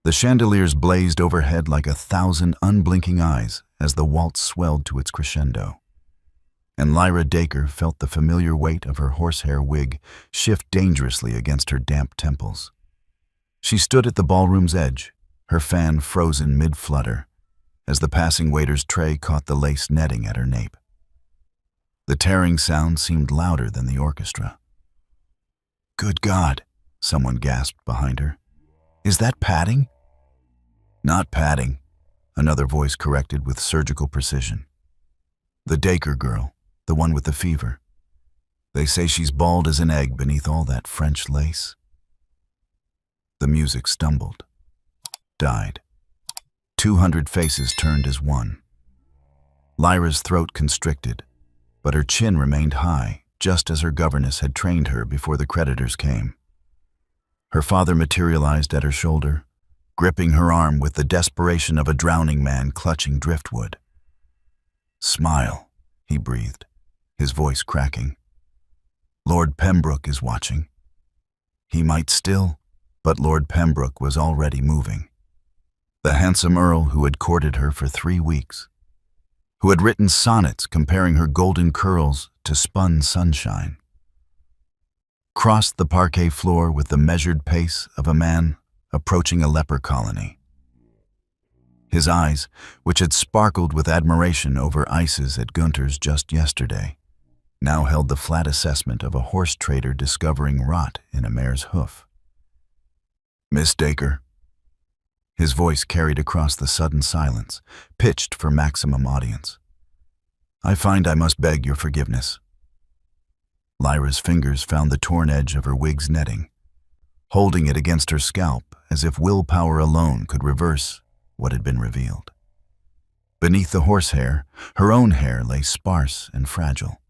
The chandeliers blazed overhead like 1,000 unblinking eyes as the waltz swelled to its crescendo. And Lyra Dacre felt the familiar weight of her horsehair wig shift dangerously against her damp temples. She stood at the ballroom's edge, her fan frozen mid-flutter, as the passing waiter's tray caught the lace netting at her nape. The tearing sound seemed louder than the orchestra. "Good God," someone gasped behind her. "Is that padding?" "Not padding," another voice corrected with surgical precision. "The Dacre girl, the one with the fever. They say she's bald as an egg beneath all that French lace." The music stumbled, died. 200 faces turned as one. Lyra's throat constricted, but her chin remained high, just as her governess had trained her before the creditors came. Her father materialized at her shoulder, gripping her arm with the desperation of a drowning man clutching driftwood. "Smile," he breathed, his voice cracking. "Lord Pembroke is watching." He might still, but Lord Pembroke was already moving. The handsome earl who had courted her for 3 weeks, who had written sonnets comparing her golden curls to spun sunshine, crossed the parquet floor with the measured pace of a man approaching a leper colony. His eyes, which had sparkled with admiration over ices at Gunter's just yesterday, now held the flat assessment of a horse trader discovering rot in a mare's hoof. "Miss Dacre." His voice carried across the sudden silence, pitched for maximum audience. "I find I must beg your forgiveness." Lyra's fingers found the torn edge of her wig's netting, holding it against her scalp as if willpower alone could reverse what had been revealed. Beneath the horsehair, her own hair lay sparse and fragile,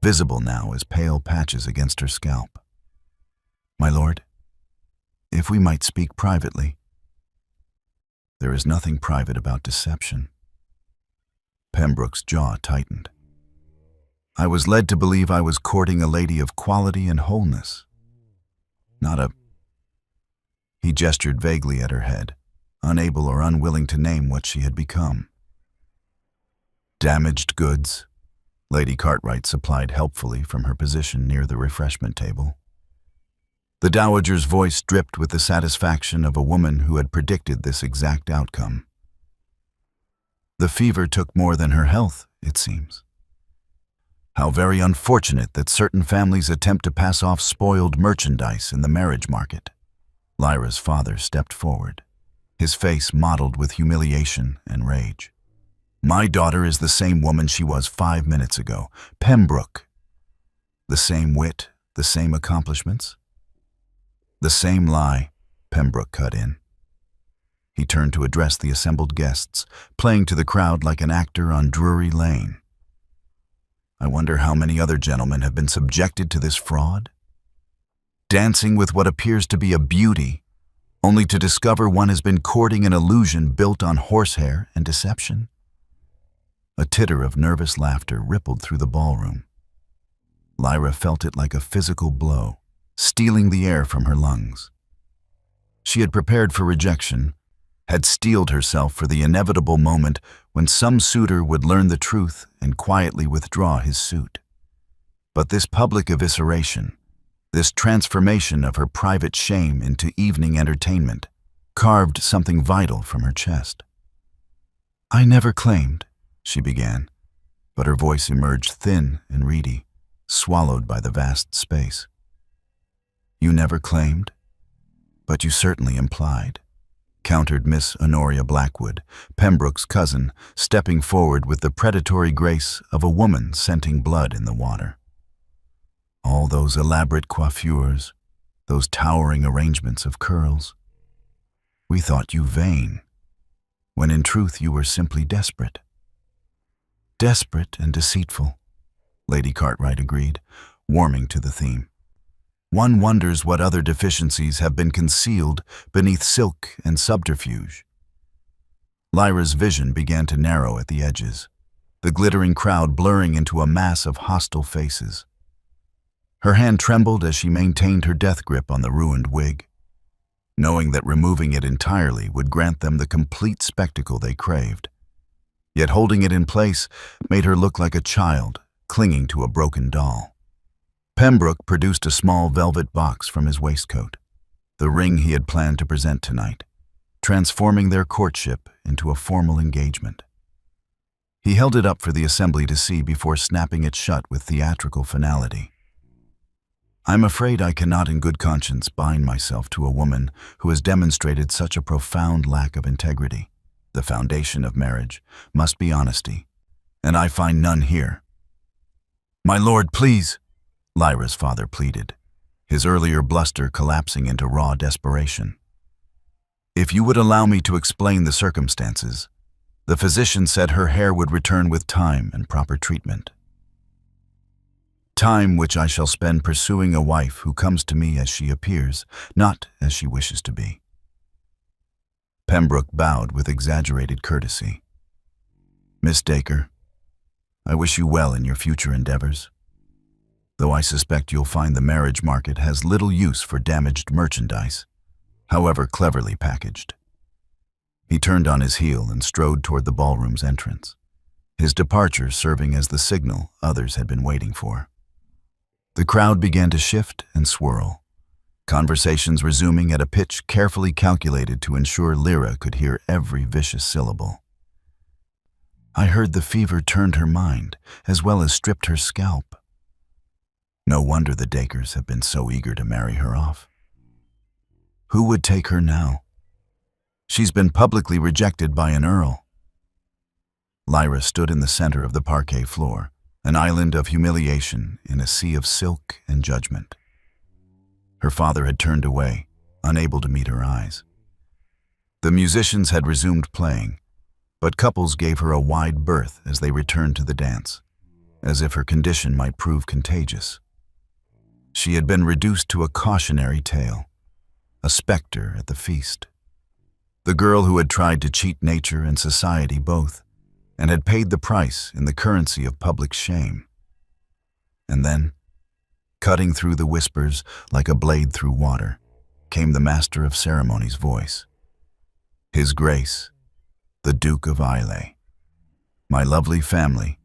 visible now as pale patches against her scalp. "My lord, if we might speak privately." "There is nothing private about deception." Pembroke's jaw tightened. "I was led to believe I was courting a lady of quality and wholeness, not a—" He gestured vaguely at her head, unable or unwilling to name what she had become. "Damaged goods," Lady Cartwright supplied helpfully from her position near the refreshment table. The dowager's voice dripped with the satisfaction of a woman who had predicted this exact outcome. "The fever took more than her health, it seems. How very unfortunate that certain families attempt to pass off spoiled merchandise in the marriage market." Lyra's father stepped forward, his face mottled with humiliation and rage. "My daughter is the same woman she was 5 minutes ago. Pembroke. The same wit, the same accomplishments." "The same lie," Pembroke cut in. He turned to address the assembled guests, playing to the crowd like an actor on Drury Lane. "I wonder how many other gentlemen have been subjected to this fraud? Dancing with what appears to be a beauty, only to discover one has been courting an illusion built on horsehair and deception." A titter of nervous laughter rippled through the ballroom. Lyra felt it like a physical blow, stealing the air from her lungs. She had prepared for rejection, had steeled herself for the inevitable moment when some suitor would learn the truth and quietly withdraw his suit. But this public evisceration, this transformation of her private shame into evening entertainment, carved something vital from her chest. "I never claimed," she began, but her voice emerged thin and reedy, swallowed by the vast space. "You never claimed, but you certainly implied," countered Miss Honoria Blackwood, Pembroke's cousin, stepping forward with the predatory grace of a woman scenting blood in the water. "All those elaborate coiffures, those towering arrangements of curls. We thought you vain, when in truth you were simply desperate." "Desperate and deceitful," Lady Cartwright agreed, warming to the theme. "One wonders what other deficiencies have been concealed beneath silk and subterfuge." Lyra's vision began to narrow at the edges, the glittering crowd blurring into a mass of hostile faces. Her hand trembled as she maintained her death grip on the ruined wig. knowing that removing it entirely would grant them the complete spectacle they craved. Yet holding it in place made her look like a child clinging to a broken doll. Pembroke produced a small velvet box from his waistcoat, the ring he had planned to present tonight, transforming their courtship into a formal engagement. He held it up for the assembly to see before snapping it shut with theatrical finality. "I'm afraid I cannot in good conscience bind myself to a woman who has demonstrated such a profound lack of integrity. The foundation of marriage must be honesty, and I find none here." "My lord, please," Lyra's father pleaded, his earlier bluster collapsing into raw desperation. "If you would allow me to explain the circumstances, the physician said her hair would return with time and proper treatment. Time which I shall spend pursuing a wife who comes to me as she appears, not as she wishes to be." Pembroke bowed with exaggerated courtesy. "Miss Dacre, I wish you well in your future endeavors, though I suspect you'll find the marriage market has little use for damaged merchandise, however cleverly packaged." He turned on his heel and strode toward the ballroom's entrance, his departure serving as the signal others had been waiting for. The crowd began to shift and swirl, conversations resuming at a pitch carefully calculated to ensure Lyra could hear every vicious syllable. "I heard the fever turned her mind, as well as stripped her scalp. No wonder the Dacres have been so eager to marry her off. Who would take her now? She's been publicly rejected by an earl." Lyra stood in the center of the parquet floor, an island of humiliation in a sea of silk and judgment. Her father had turned away, unable to meet her eyes. The musicians had resumed playing, but couples gave her a wide berth as they returned to the dance, as if her condition might prove contagious. She had been reduced to a cautionary tale, a specter at the feast. The girl who had tried to cheat nature and society both, and had paid the price in the currency of public shame. And then, cutting through the whispers like a blade through water, came the master of ceremonies' voice. "His Grace, the Duke of Islay. My lovely family,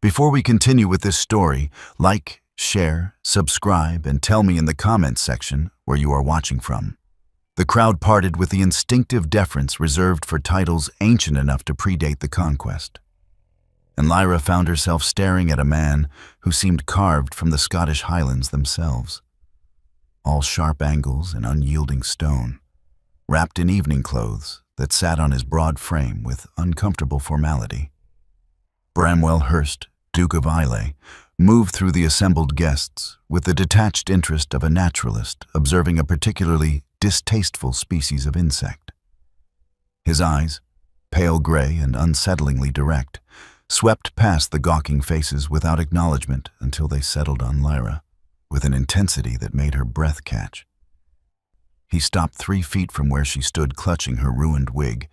before we continue with this story, like, share, subscribe, and tell me in the comments section where you are watching from." The crowd parted with the instinctive deference reserved for titles ancient enough to predate the conquest. And Lyra found herself staring at a man who seemed carved from the Scottish Highlands themselves. All sharp angles and unyielding stone, wrapped in evening clothes that sat on his broad frame with uncomfortable formality. Bramwell Hurst, Duke of Islay, moved through the assembled guests with the detached interest of a naturalist observing a particularly distasteful species of insect. His eyes, pale gray and unsettlingly direct, swept past the gawking faces without acknowledgement until they settled on Lyra, with an intensity that made her breath catch. He stopped 3 feet from where she stood clutching her ruined wig,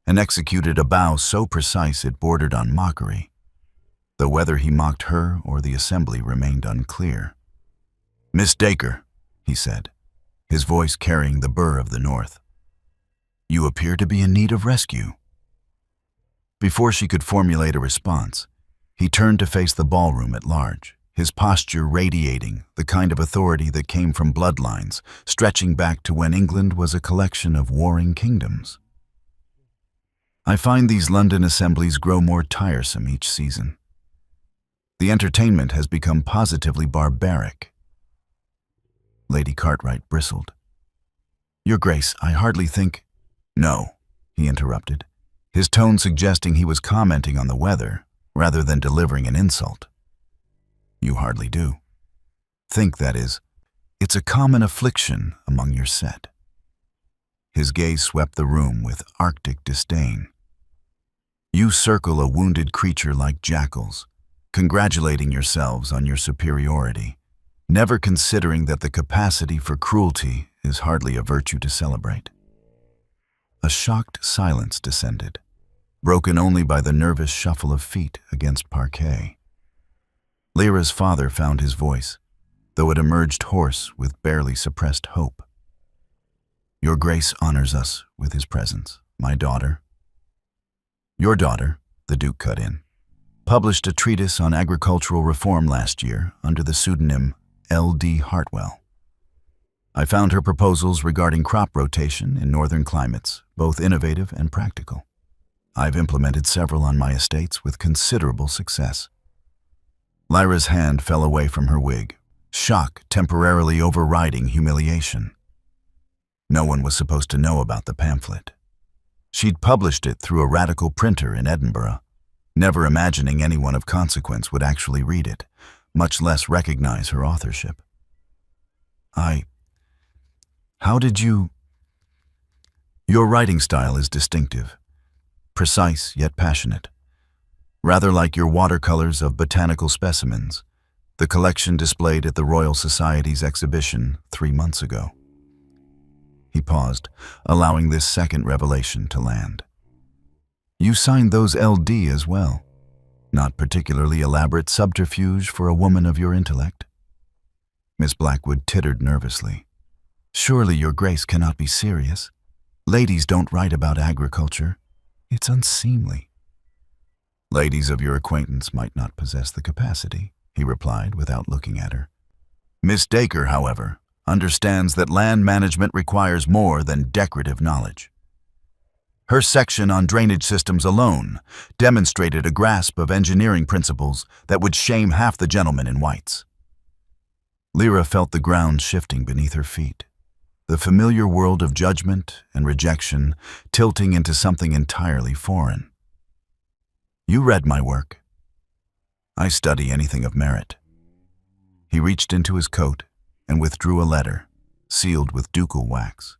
and executed a bow so precise it bordered on mockery, though whether he mocked her or the assembly remained unclear. "Miss Dacre," he said, his voice carrying the burr of the North, "you appear to be in need of rescue." Before she could formulate a response, he turned to face the ballroom at large, his posture radiating the kind of authority that came from bloodlines stretching back to when England was a collection of warring kingdoms. "I find these London assemblies grow more tiresome each season. The entertainment has become positively barbaric." Lady Cartwright bristled. "Your Grace, I hardly think—" "No," he interrupted, his tone suggesting he was commenting on the weather rather than delivering an insult. "You hardly do. Think, that is, it's a common affliction among your set." His gaze swept the room with arctic disdain. "You circle a wounded creature like jackals, congratulating yourselves on your superiority, never considering that the capacity for cruelty is hardly a virtue to celebrate." A shocked silence descended, broken only by the nervous shuffle of feet against parquet. Lyra's father found his voice, though it emerged hoarse with barely suppressed hope. Your Grace honors us with his presence. My daughter. Your daughter, the Duke cut in, published a treatise on agricultural reform last year under the pseudonym L.D. Hartwell. I found her proposals regarding crop rotation in northern climates both innovative and practical. I've implemented several on my estates with considerable success. Lyra's hand fell away from her wig, shock temporarily overriding humiliation. No one was supposed to know about the pamphlet. She'd published it through a radical printer in Edinburgh, never imagining anyone of consequence would actually read it, much less recognize her authorship. How did you... Your writing style is distinctive, precise yet passionate, rather like your watercolors of botanical specimens, the collection displayed at the Royal Society's exhibition 3 months ago. He paused, allowing this second revelation to land. You signed those LD as well. Not particularly elaborate subterfuge for a woman of your intellect. Miss Blackwood tittered nervously. Surely your Grace cannot be serious. Ladies don't write about agriculture. It's unseemly. Ladies of your acquaintance might not possess the capacity, he replied without looking at her. Miss Dacre, however, understands that land management requires more than decorative knowledge. Her section on drainage systems alone demonstrated a grasp of engineering principles that would shame half the gentlemen in whites. Lyra felt the ground shifting beneath her feet, the familiar world of judgment and rejection tilting into something entirely foreign. You read my work. I study anything of merit. He reached into his coat and withdrew a letter, sealed with ducal wax.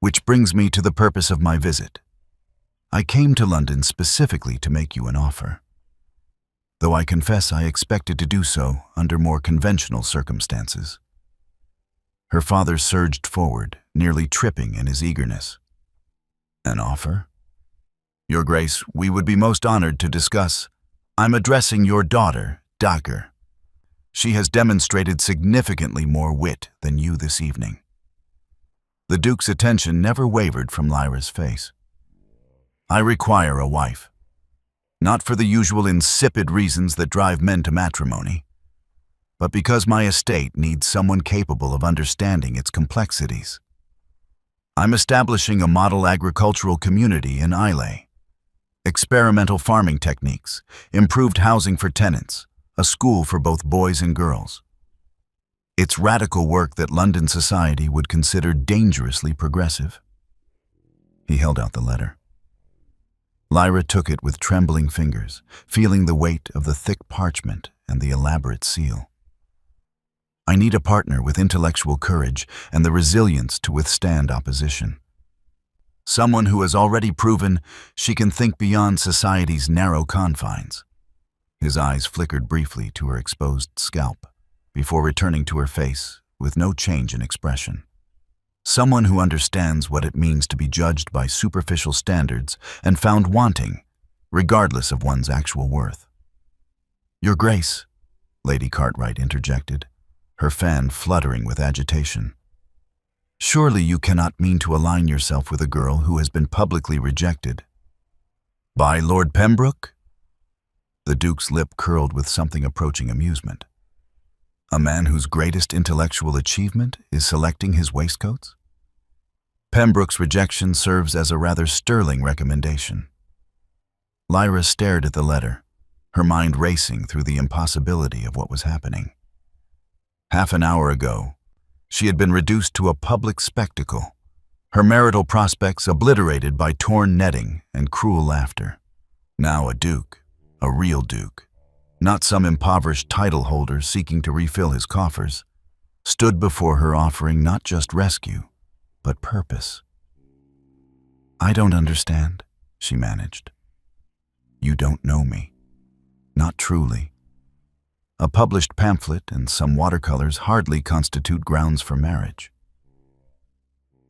Which brings me to the purpose of my visit. I came to London specifically to make you an offer, though I confess I expected to do so under more conventional circumstances. Her father surged forward, nearly tripping in his eagerness. An offer? Your Grace, we would be most honored to discuss. I'm addressing your daughter, Dacre. She has demonstrated significantly more wit than you this evening. The Duke's attention never wavered from Lyra's face. I require a wife, not for the usual insipid reasons that drive men to matrimony, but because my estate needs someone capable of understanding its complexities. I'm establishing a model agricultural community in Islay. Experimental farming techniques, improved housing for tenants, a school for both boys and girls. It's radical work that London society would consider dangerously progressive. He held out the letter. Lyra took it with trembling fingers, feeling the weight of the thick parchment and the elaborate seal. I need a partner with intellectual courage and the resilience to withstand opposition. Someone who has already proven she can think beyond society's narrow confines. His eyes flickered briefly to her exposed scalp, before returning to her face with no change in expression. Someone who understands what it means to be judged by superficial standards and found wanting, regardless of one's actual worth. Your Grace, Lady Cartwright interjected, her fan fluttering with agitation. Surely you cannot mean to align yourself with a girl who has been publicly rejected. By Lord Pembroke? The Duke's lip curled with something approaching amusement. A man whose greatest intellectual achievement is selecting his waistcoats? Pembroke's rejection serves as a rather sterling recommendation. Lyra stared at the letter, her mind racing through the impossibility of what was happening. Half an hour ago, she had been reduced to a public spectacle, her marital prospects obliterated by torn netting and cruel laughter. Now a duke, a real duke, not some impoverished title holder seeking to refill his coffers, stood before her offering not just rescue, but purpose. I don't understand, she managed. You don't know me. Not truly. A published pamphlet and some watercolors hardly constitute grounds for marriage.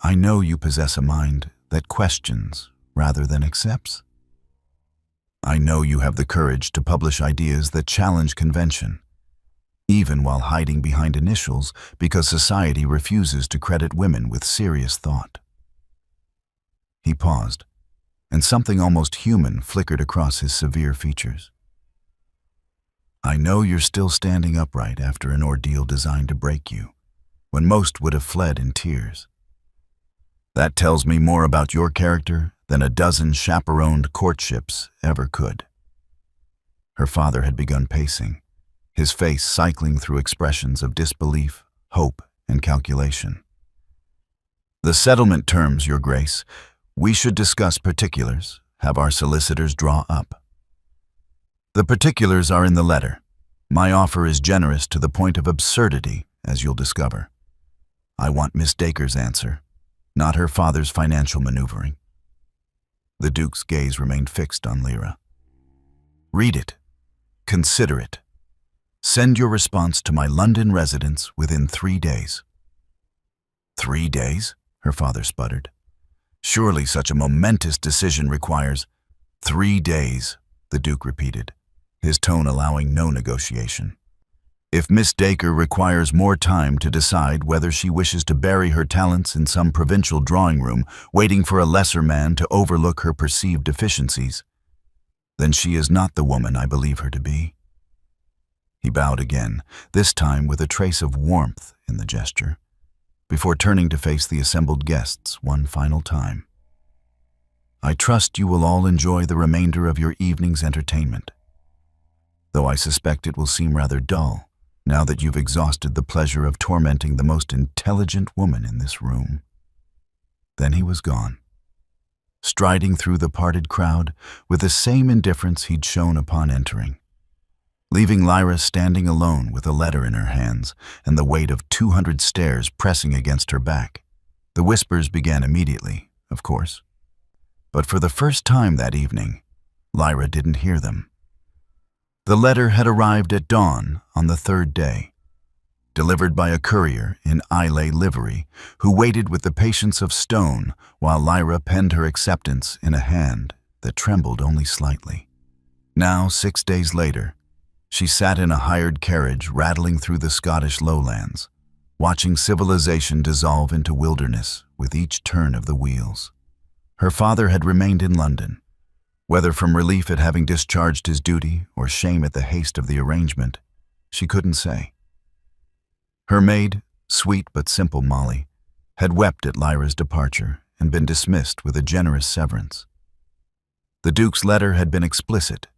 I know you possess a mind that questions rather than accepts. I know you have the courage to publish ideas that challenge convention, even while hiding behind initials because society refuses to credit women with serious thought. He paused, and something almost human flickered across his severe features. I know you're still standing upright after an ordeal designed to break you, when most would have fled in tears. That tells me more about your character than a dozen chaperoned courtships ever could. Her father had begun pacing, his face cycling through expressions of disbelief, hope, and calculation. The settlement terms, Your Grace. We should discuss particulars, have our solicitors draw up. The particulars are in the letter. My offer is generous to the point of absurdity, as you'll discover. I want Miss Dacre's answer, not her father's financial maneuvering. The Duke's gaze remained fixed on Lyra. Read it. Consider it. Send your response to my London residence within 3 days. 3 days? Her father sputtered. Surely such a momentous decision requires 3 days, the Duke repeated, his tone allowing no negotiation. If Miss Dacre requires more time to decide whether she wishes to bury her talents in some provincial drawing room, waiting for a lesser man to overlook her perceived deficiencies, then she is not the woman I believe her to be. He bowed again, this time with a trace of warmth in the gesture, before turning to face the assembled guests one final time. I trust you will all enjoy the remainder of your evening's entertainment, though I suspect it will seem rather dull now that you've exhausted the pleasure of tormenting the most intelligent woman in this room. Then he was gone, striding through the parted crowd with the same indifference he'd shown upon entering, leaving Lyra standing alone with a letter in her hands and the weight of 200 stares pressing against her back. The whispers began immediately, of course, but for the first time that evening, Lyra didn't hear them. The letter had arrived at dawn on the 3rd day, delivered by a courier in Islay livery who waited with the patience of stone while Lyra penned her acceptance in a hand that trembled only slightly. Now, 6 days later, she sat in a hired carriage rattling through the Scottish lowlands, watching civilization dissolve into wilderness with each turn of the wheels. Her father had remained in London, whether from relief at having discharged his duty or shame at the haste of the arrangement, she couldn't say. Her maid, sweet but simple Molly, had wept at Lyra's departure and been dismissed with a generous severance. The Duke's letter had been explicit.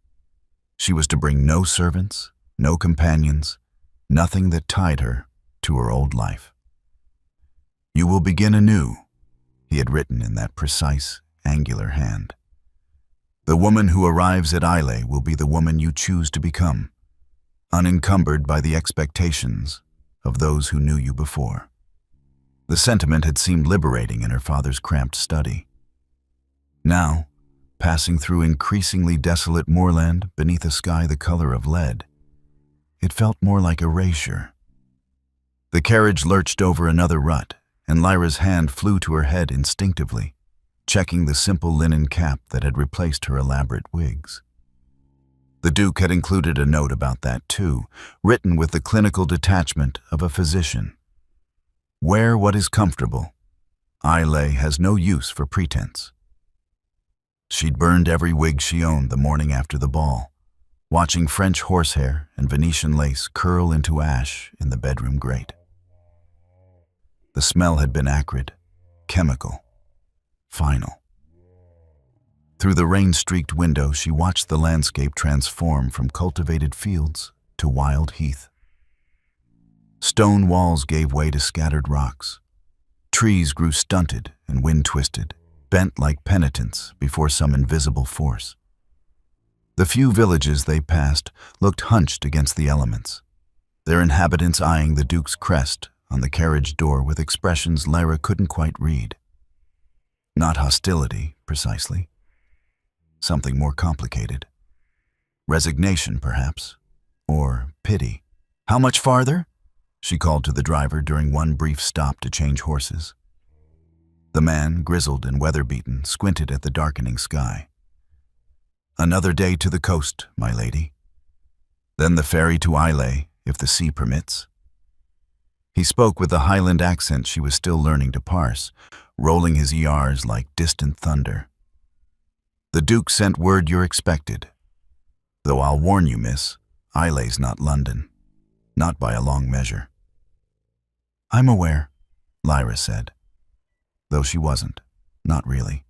She was to bring no servants, no companions, nothing that tied her to her old life. You will begin anew, he had written in that precise, angular hand. The woman who arrives at Islay will be the woman you choose to become, unencumbered by the expectations of those who knew you before. The sentiment had seemed liberating in her father's cramped study. Now, passing through increasingly desolate moorland beneath a sky the color of lead, it felt more like erasure. The carriage lurched over another rut, and Lyra's hand flew to her head instinctively, checking the simple linen cap that had replaced her elaborate wigs. The Duke had included a note about that too, written with the clinical detachment of a physician. Wear what is comfortable. Islay has no use for pretense. She'd burned every wig she owned the morning after the ball, watching French horsehair and Venetian lace curl into ash in the bedroom grate. The smell had been acrid, chemical, final. Through the rain-streaked window, she watched the landscape transform from cultivated fields to wild heath. Stone walls gave way to scattered rocks. Trees grew stunted and wind-twisted, bent like penitents before some invisible force. The few villages they passed looked hunched against the elements, their inhabitants eyeing the Duke's crest on the carriage door with expressions Lyra couldn't quite read. Not hostility, precisely. Something more complicated. Resignation, perhaps. Or pity. How much farther? She called to the driver during one brief stop to change horses. The man, grizzled and weather-beaten, squinted at the darkening sky. Another day to the coast, my lady. Then the ferry to Islay if the sea permits." He spoke with the Highland accent she was still learning to parse, rolling his ERs like distant thunder. "The Duke sent word you're expected. Though I'll warn you, miss, Islay's not London. Not by a long measure." "I'm aware," Lyra said. Though she wasn't. Not really.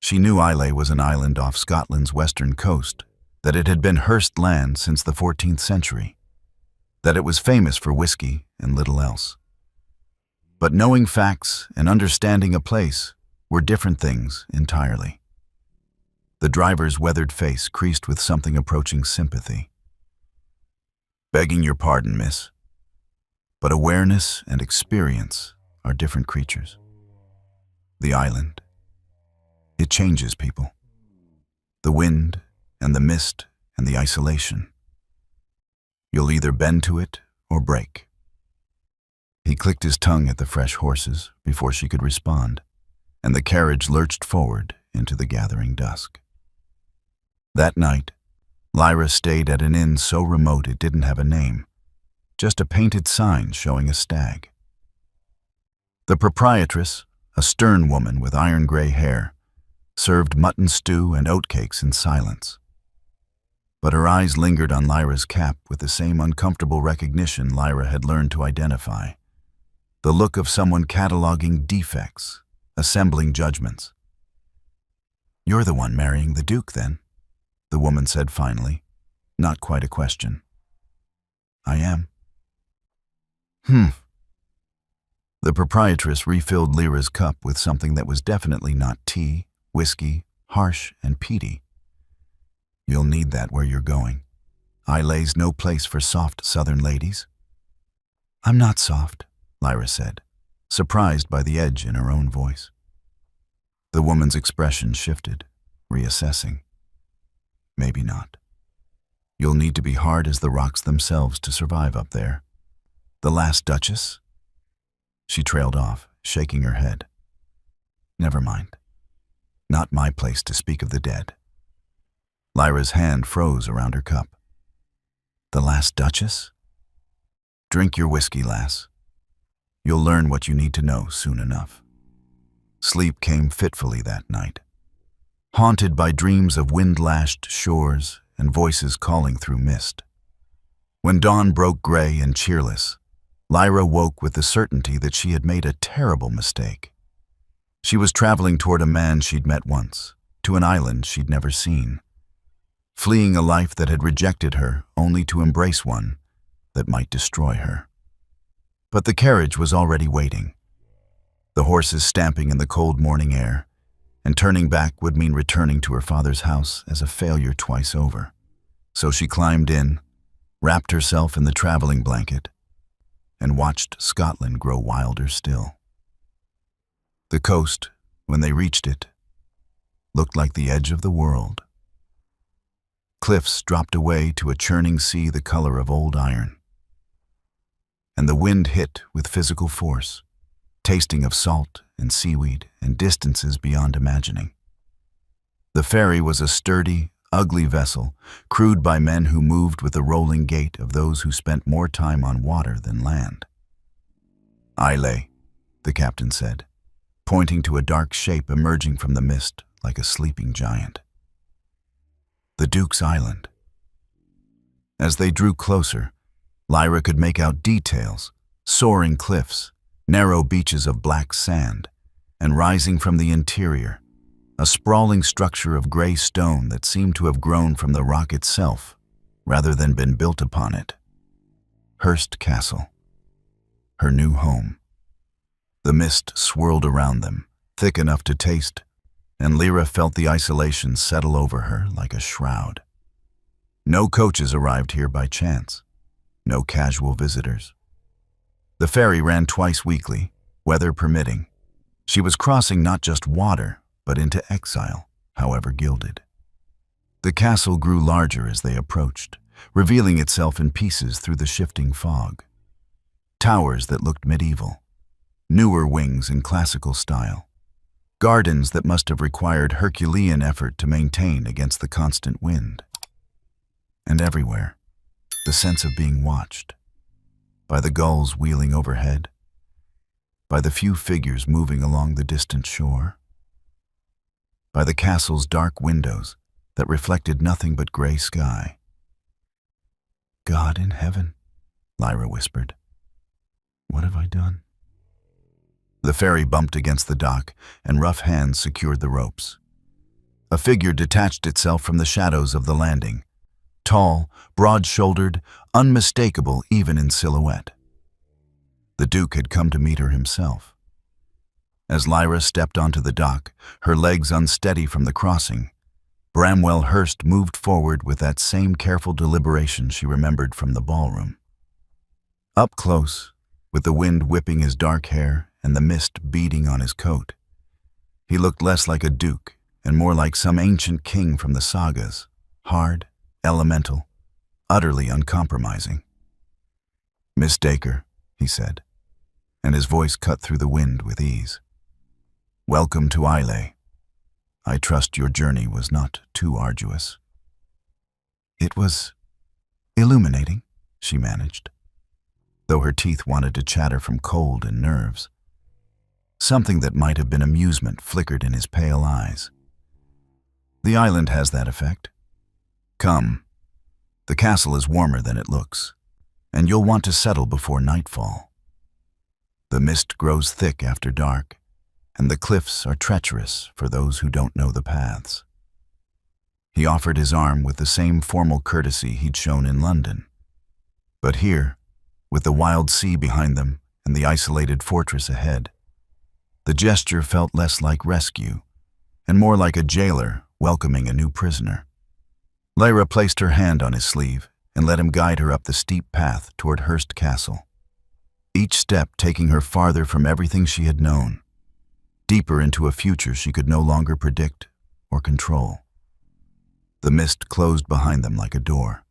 She knew Islay was an island off Scotland's western coast, that it had been Hearst land since the 14th century, that it was famous for whiskey and little else. But knowing facts and understanding a place were different things entirely. The driver's weathered face creased with something approaching sympathy. "Begging your pardon, miss, but awareness and experience are different creatures. The island, it changes people. The wind and the mist and the isolation. You'll either bend to it or break." He clicked his tongue at the fresh horses before she could respond, and the carriage lurched forward into the gathering dusk. That night, Lyra stayed at an inn so remote it didn't have a name, just a painted sign showing a stag. The proprietress, a stern woman with iron-gray hair, served mutton stew and oatcakes in silence. But her eyes lingered on Lyra's cap with the same uncomfortable recognition Lyra had learned to identify. The look of someone cataloging defects, assembling judgments. "You're the one marrying the Duke, then?" the woman said finally, not quite a question. "I am." The proprietress refilled Lyra's cup with something that was definitely not tea, whiskey, harsh and peaty. "You'll need that where you're going. Islay's no place for soft southern ladies." "I'm not soft," Lyra said, surprised by the edge in her own voice. The woman's expression shifted, reassessing. "Maybe not. You'll need to be hard as the rocks themselves to survive up there. The last Duchess?" She trailed off, shaking her head. "Never mind. Not my place to speak of the dead." Lyra's hand froze around her cup. "The last Duchess? Drink your whiskey, lass. You'll learn what you need to know soon enough." Sleep came fitfully that night, haunted by dreams of wind-lashed shores and voices calling through mist. When dawn broke gray and cheerless, Lyra woke with the certainty that she had made a terrible mistake. She was traveling toward a man she'd met once, to an island she'd never seen, fleeing a life that had rejected her only to embrace one that might destroy her. But the carriage was already waiting, the horses stamping in the cold morning air, and turning back would mean returning to her father's house as a failure twice over. So she climbed in, wrapped herself in the traveling blanket, and watched Scotland grow wilder still. The coast, when they reached it, looked like the edge of the world. Cliffs dropped away to a churning sea the color of old iron. And the wind hit with physical force, tasting of salt and seaweed and distances beyond imagining. The ferry was a sturdy, ugly vessel, crewed by men who moved with the rolling gait of those who spent more time on water than land. "Islay," the captain said, pointing to a dark shape emerging from the mist like a sleeping giant. The Duke's Island. As they drew closer, Lyra could make out details, soaring cliffs, narrow beaches of black sand, and rising from the interior, a sprawling structure of gray stone that seemed to have grown from the rock itself, rather than been built upon it. Hearst Castle. Her new home. The mist swirled around them, thick enough to taste, and Lyra felt the isolation settle over her like a shroud. No coaches arrived here by chance. No casual visitors. The ferry ran twice weekly, weather permitting. She was crossing not just water, but into exile, however gilded. The castle grew larger as they approached, revealing itself in pieces through the shifting fog. Towers that looked medieval, newer wings in classical style, gardens that must have required Herculean effort to maintain against the constant wind. And everywhere, the sense of being watched, by the gulls wheeling overhead, by the few figures moving along the distant shore, by the castle's dark windows that reflected nothing but gray sky. "God in heaven," Lyra whispered. "What have I done?" The ferry bumped against the dock, and rough hands secured the ropes. A figure detached itself from the shadows of the landing, tall, broad-shouldered, unmistakable even in silhouette. The Duke had come to meet her himself. As Lyra stepped onto the dock, her legs unsteady from the crossing, Bramwell Hurst moved forward with that same careful deliberation she remembered from the ballroom. Up close, with the wind whipping his dark hair and the mist beating on his coat, he looked less like a duke and more like some ancient king from the sagas, hard, elemental, utterly uncompromising. "Miss Dacre," he said, and his voice cut through the wind with ease. "Welcome to Islay. I trust your journey was not too arduous." "It was illuminating," she managed, though her teeth wanted to chatter from cold and nerves. Something that might have been amusement flickered in his pale eyes. "The island has that effect. Come. The castle is warmer than it looks, and you'll want to settle before nightfall. The mist grows thick after dark, and the cliffs are treacherous for those who don't know the paths." He offered his arm with the same formal courtesy he'd shown in London. But here, with the wild sea behind them and the isolated fortress ahead, the gesture felt less like rescue and more like a jailer welcoming a new prisoner. Lyra placed her hand on his sleeve and let him guide her up the steep path toward Hurst Castle, each step taking her farther from everything she had known, deeper into a future she could no longer predict or control. The mist closed behind them like a door.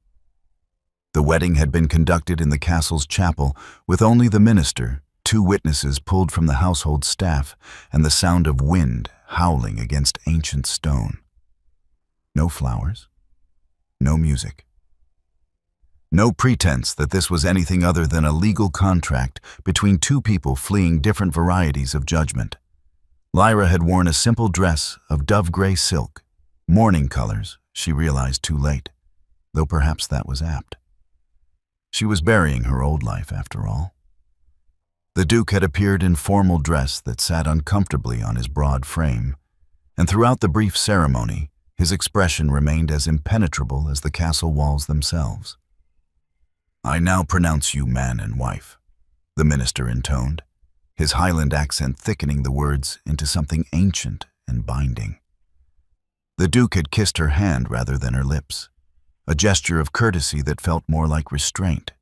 The wedding had been conducted in the castle's chapel with only the minister, 2 witnesses pulled from the household staff, and the sound of wind howling against ancient stone. No flowers, no music. No pretense that this was anything other than a legal contract between 2 people fleeing different varieties of judgment. Lyra had worn a simple dress of dove-gray silk, mourning colors, she realized too late, though perhaps that was apt. She was burying her old life, after all. The Duke had appeared in formal dress that sat uncomfortably on his broad frame, and throughout the brief ceremony, his expression remained as impenetrable as the castle walls themselves. "I now pronounce you man and wife," the minister intoned, his Highland accent thickening the words into something ancient and binding. The Duke had kissed her hand rather than her lips, a gesture of courtesy that felt more like restraint.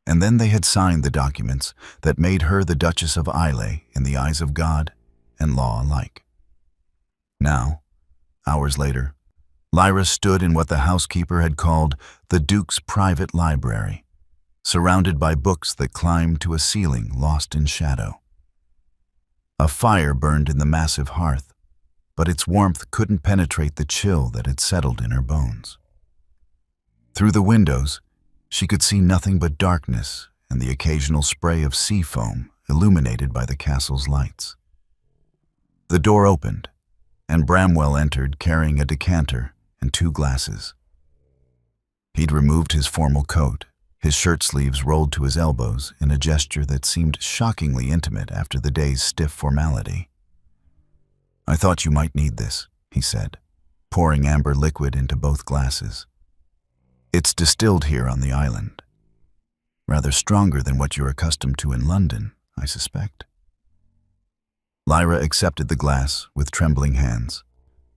And then they had signed the documents that made her the Duchess of Islay in the eyes of God and law alike. Now, hours later, Lyra stood in what the housekeeper had called the Duke's private library, surrounded by books that climbed to a ceiling lost in shadow. A fire burned in the massive hearth, but its warmth couldn't penetrate the chill that had settled in her bones. Through the windows, she could see nothing but darkness and the occasional spray of sea foam illuminated by the castle's lights. The door opened, and Bramwell entered carrying a decanter and 2 glasses. He'd removed his formal coat, his shirt sleeves rolled to his elbows in a gesture that seemed shockingly intimate after the day's stiff formality. "I thought you might need this," he said, pouring amber liquid into both glasses. "It's distilled here on the island. Rather stronger than what you're accustomed to in London, I suspect." Lyra accepted the glass with trembling hands,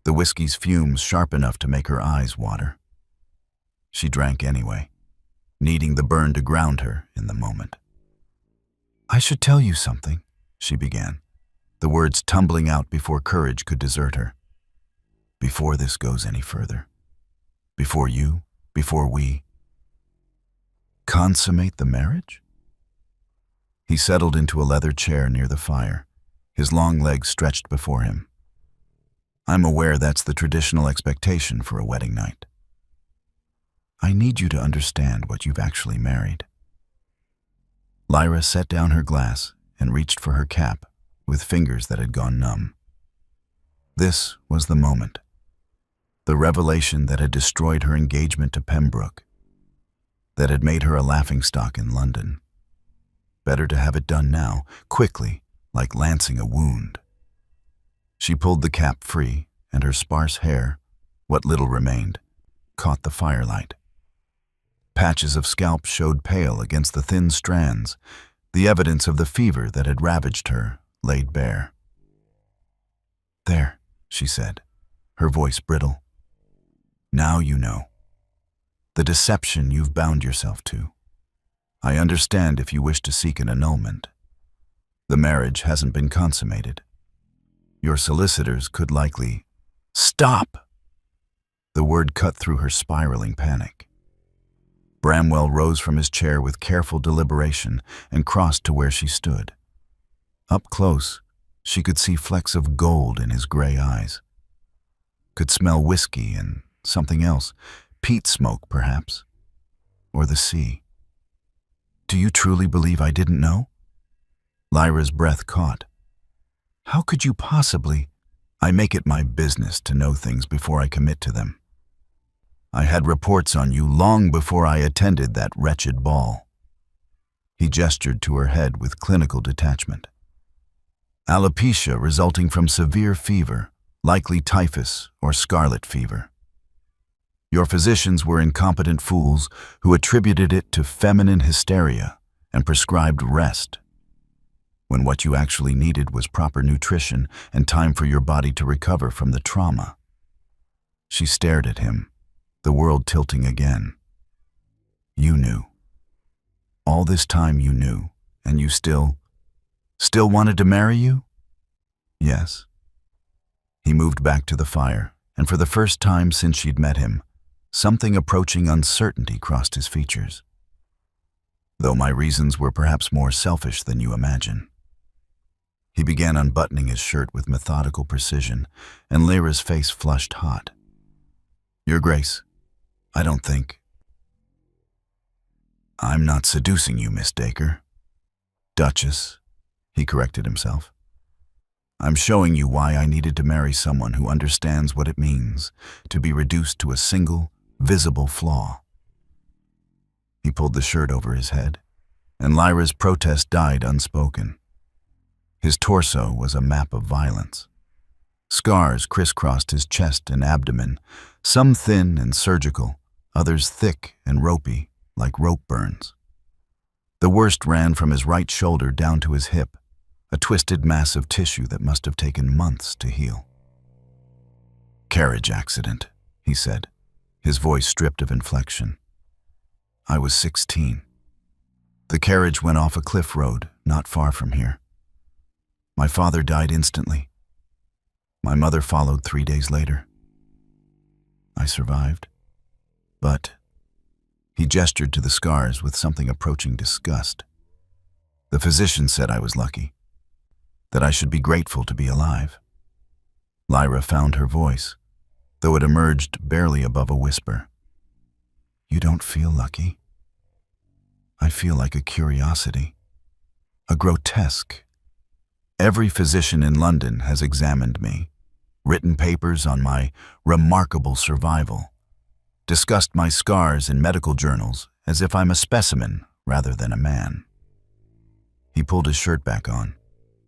the whiskey's fumes sharp enough to make her eyes water. She drank anyway, needing the burn to ground her in the moment. "I should tell you something," she began, the words tumbling out before courage could desert her. "Before this goes any further. Before you, before we consummate the marriage?" He settled into a leather chair near the fire, his long legs stretched before him. "I'm aware that's the traditional expectation for a wedding night." I need you to understand what you've actually married. Lyra set down her glass and reached for her cap with fingers that had gone numb. This was the moment. The revelation that had destroyed her engagement to Pembroke, that had made her a laughingstock in London. Better to have it done now, quickly, like lancing a wound. She pulled the cap free, and her sparse hair, what little remained, caught the firelight. Patches of scalp showed pale against the thin strands, the evidence of the fever that had ravaged her laid bare. "There," she said, her voice brittle. "Now you know. The deception you've bound yourself to. I understand if you wish to seek an annulment. The marriage hasn't been consummated. Your solicitors could likely—" "Stop!" The word cut through her spiraling panic. Bramwell rose from his chair with careful deliberation and crossed to where she stood. Up close, she could see flecks of gold in his gray eyes. Could smell whiskey and something else, peat smoke perhaps, or the sea. "Do you truly believe I didn't know?" Lyra's breath caught. "How could you possibly—" "I make it my business to know things before I commit to them. I had reports on you long before I attended that wretched ball." He gestured to her head with clinical detachment. "Alopecia resulting from severe fever, likely typhus or scarlet fever. Your physicians were incompetent fools who attributed it to feminine hysteria and prescribed rest, when what you actually needed was proper nutrition and time for your body to recover from the trauma." She stared at him, the world tilting again. "You knew. All this time you knew, and you still wanted to marry you?" "Yes." He moved back to the fire, and for the first time since she'd met him, something approaching uncertainty crossed his features. "Though my reasons were perhaps more selfish than you imagine." He began unbuttoning his shirt with methodical precision, and Lyra's face flushed hot. "Your Grace, I don't think—" "I'm not seducing you, Miss Dacre." "Duchess," he corrected himself. "I'm showing you why I needed to marry someone who understands what it means to be reduced to a single, visible flaw." He pulled the shirt over his head, and Lyra's protest died unspoken. His torso was a map of violence. Scars crisscrossed his chest and abdomen, some thin and surgical, others thick and ropey, like rope burns. The worst ran from his right shoulder down to his hip, a twisted mass of tissue that must have taken months to heal. "Carriage accident," he said, his voice stripped of inflection. "I was 16. The carriage went off a cliff road not far from here. My father died instantly. My mother followed 3 days later. I survived. But—" he gestured to the scars with something approaching disgust. "The physician said I was lucky, that I should be grateful to be alive." Lyra found her voice, though it emerged barely above a whisper. "You don't feel lucky. I feel like a curiosity, a grotesque. Every physician in London has examined me, written papers on my remarkable survival, discussed my scars in medical journals as if I'm a specimen rather than a man." He pulled his shirt back on,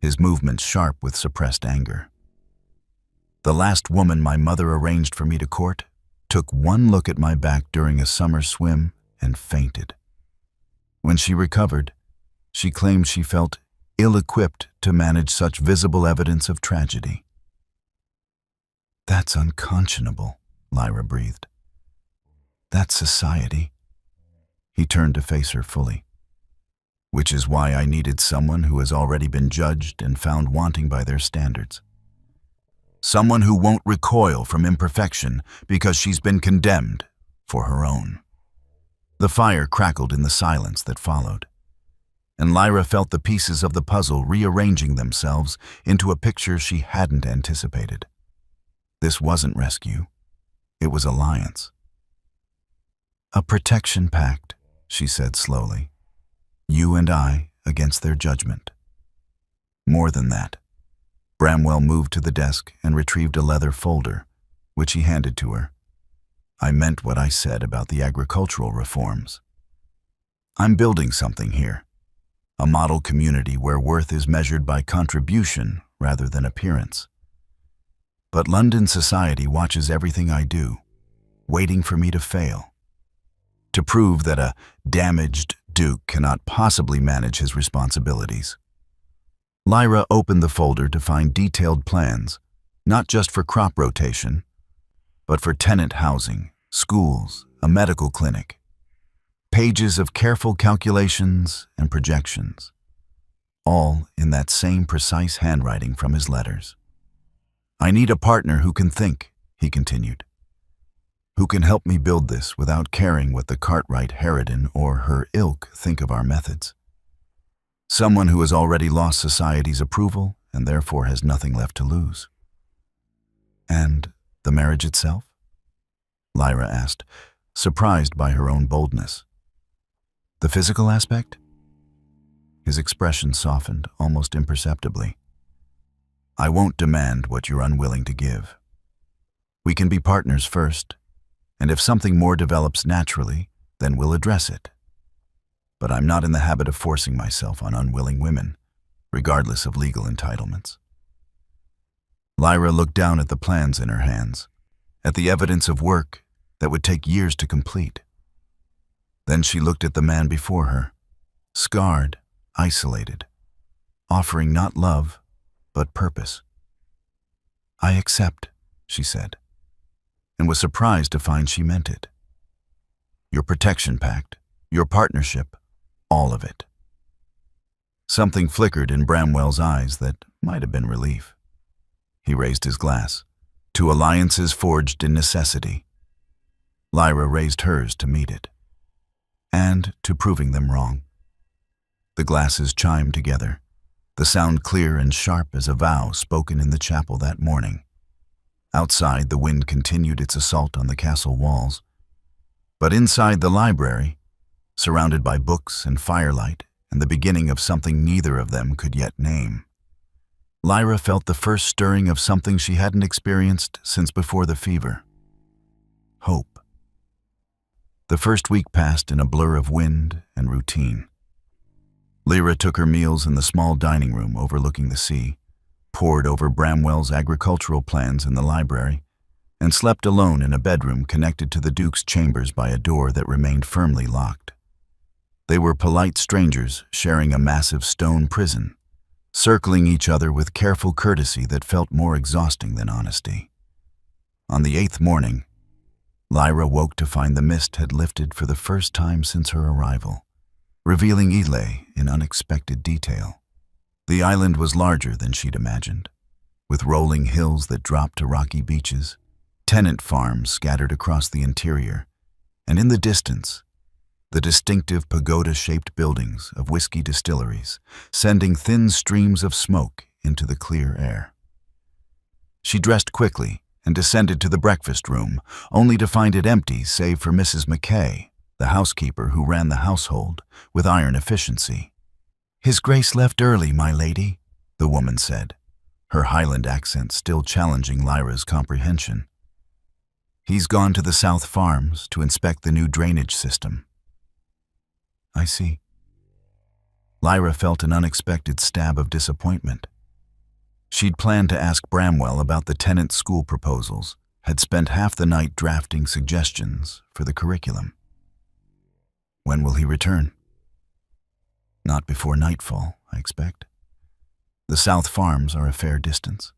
his movements sharp with suppressed anger. "The last woman my mother arranged for me to court took one look at my back during a summer swim and fainted. When she recovered, she claimed she felt ill-equipped to manage such visible evidence of tragedy." "That's unconscionable," Lyra breathed. "That's society." He turned to face her fully. "Which is why I needed someone who has already been judged and found wanting by their standards. Someone who won't recoil from imperfection because she's been condemned for her own." The fire crackled in the silence that followed, and Lyra felt the pieces of the puzzle rearranging themselves into a picture she hadn't anticipated. This wasn't rescue. It was alliance. A protection pact, she said slowly. You and I against their judgment. More than that. Bramwell moved to the desk and retrieved a leather folder, which he handed to her. I meant what I said about the agricultural reforms. I'm building something here. A model community where worth is measured by contribution rather than appearance. But London society watches everything I do, waiting for me to fail. To prove that a damaged duke cannot possibly manage his responsibilities. Lyra opened the folder to find detailed plans, not just for crop rotation, but for tenant housing, schools, a medical clinic. Pages of careful calculations and projections, all in that same precise handwriting from his letters. I need a partner who can think, he continued, who can help me build this without caring what the Cartwright Harridan or her ilk think of our methods. Someone who has already lost society's approval and therefore has nothing left to lose. And the marriage itself? Lyra asked, surprised by her own boldness. The physical aspect? His expression softened almost imperceptibly. I won't demand what you're unwilling to give. We can be partners first, and if something more develops naturally, then we'll address it. But I'm not in the habit of forcing myself on unwilling women, regardless of legal entitlements. Lyra looked down at the plans in her hands, at the evidence of work that would take years to complete. Then she looked at the man before her, scarred, isolated, offering not love, but purpose. I accept, she said, and was surprised to find she meant it. Your protection pact, your partnership, all of it. Something flickered in Bramwell's eyes that might have been relief. He raised his glass. To alliances forged in necessity. Lyra raised hers to meet it. And to proving them wrong. The glasses chimed together, the sound clear and sharp as a vow spoken in the chapel that morning. Outside, the wind continued its assault on the castle walls. But inside the library, surrounded by books and firelight and the beginning of something neither of them could yet name, Lyra felt the first stirring of something she hadn't experienced since before the fever. Hope. The first week passed in a blur of wind and routine. Lyra took her meals in the small dining room overlooking the sea, pored over Bramwell's agricultural plans in the library, and slept alone in a bedroom connected to the Duke's chambers by a door that remained firmly locked. They were polite strangers sharing a massive stone prison, circling each other with careful courtesy that felt more exhausting than honesty. On the 8th morning, Lyra woke to find the mist had lifted for the first time since her arrival, revealing Ely in unexpected detail. The island was larger than she'd imagined, with rolling hills that dropped to rocky beaches, tenant farms scattered across the interior, and in the distance, the distinctive pagoda-shaped buildings of whiskey distilleries, sending thin streams of smoke into the clear air. She dressed quickly and descended to the breakfast room, only to find it empty save for Mrs. McKay, the housekeeper who ran the household with iron efficiency. His Grace left early, my lady, the woman said, her Highland accent still challenging Lyra's comprehension. He's gone to the South Farms to inspect the new drainage system. I see. Lyra felt an unexpected stab of disappointment. She'd planned to ask Bramwell about the tenant school proposals, had spent half the night drafting suggestions for the curriculum. When will he return? Not before nightfall, I expect. The South Farms are a fair distance.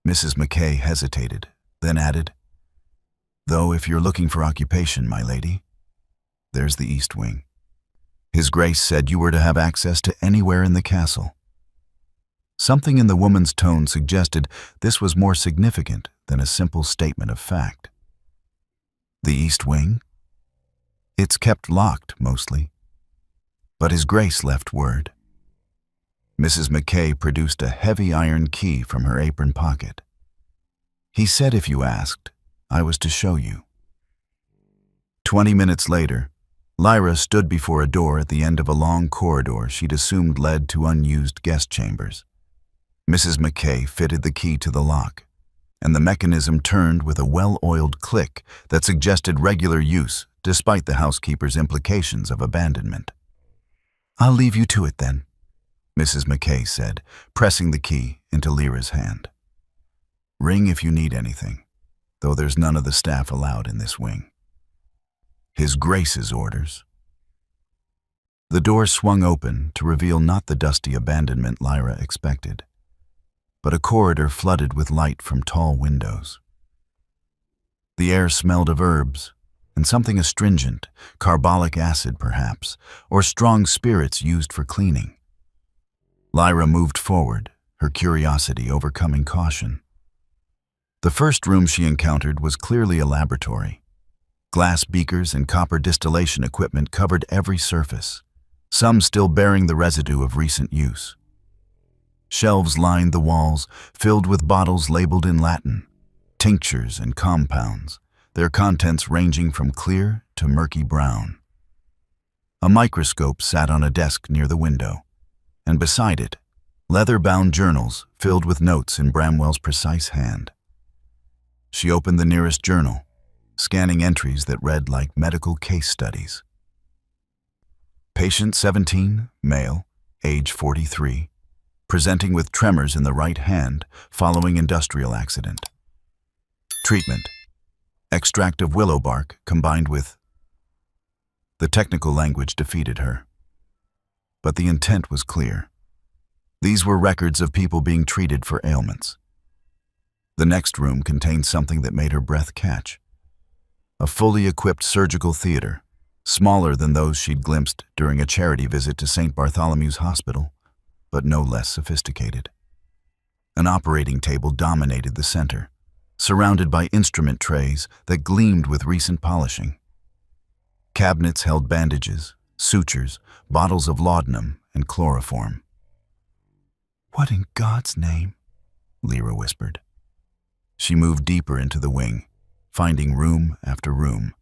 Mrs. McKay hesitated, then added, though if you're looking for occupation, my lady, there's the East Wing. His Grace said you were to have access to anywhere in the castle. Something in the woman's tone suggested this was more significant than a simple statement of fact. The East Wing? It's kept locked, mostly. But His Grace left word. Mrs. McKay produced a heavy iron key from her apron pocket. He said if you asked, I was to show you. 20 minutes later, Lyra stood before a door at the end of a long corridor she'd assumed led to unused guest chambers. Mrs. McKay fitted the key to the lock, and the mechanism turned with a well-oiled click that suggested regular use despite the housekeeper's implications of abandonment. "I'll leave you to it then," Mrs. McKay said, pressing the key into Lyra's hand. "Ring if you need anything, though there's none of the staff allowed in this wing." His Grace's orders. The door swung open to reveal not the dusty abandonment Lyra expected, but a corridor flooded with light from tall windows. The air smelled of herbs and something astringent, carbolic acid perhaps, or strong spirits used for cleaning. Lyra moved forward, her curiosity overcoming caution. The first room she encountered was clearly a laboratory. Glass beakers and copper distillation equipment covered every surface, some still bearing the residue of recent use. Shelves lined the walls, filled with bottles labeled in Latin, tinctures and compounds, their contents ranging from clear to murky brown. A microscope sat on a desk near the window, and beside it, leather-bound journals filled with notes in Bramwell's precise hand. She opened the nearest journal, scanning entries that read like medical case studies. Patient 17, male, age 43, presenting with tremors in the right hand following industrial accident. Treatment: extract of willow bark combined with... The technical language defeated her, but the intent was clear. These were records of people being treated for ailments. The next room contained something that made her breath catch. A fully equipped surgical theater, smaller than those she'd glimpsed during a charity visit to St. Bartholomew's Hospital, but no less sophisticated. An operating table dominated the center, surrounded by instrument trays that gleamed with recent polishing. Cabinets held bandages, sutures, bottles of laudanum, and chloroform. "What in God's name?" Lyra whispered. She moved deeper into the wing, finding room after room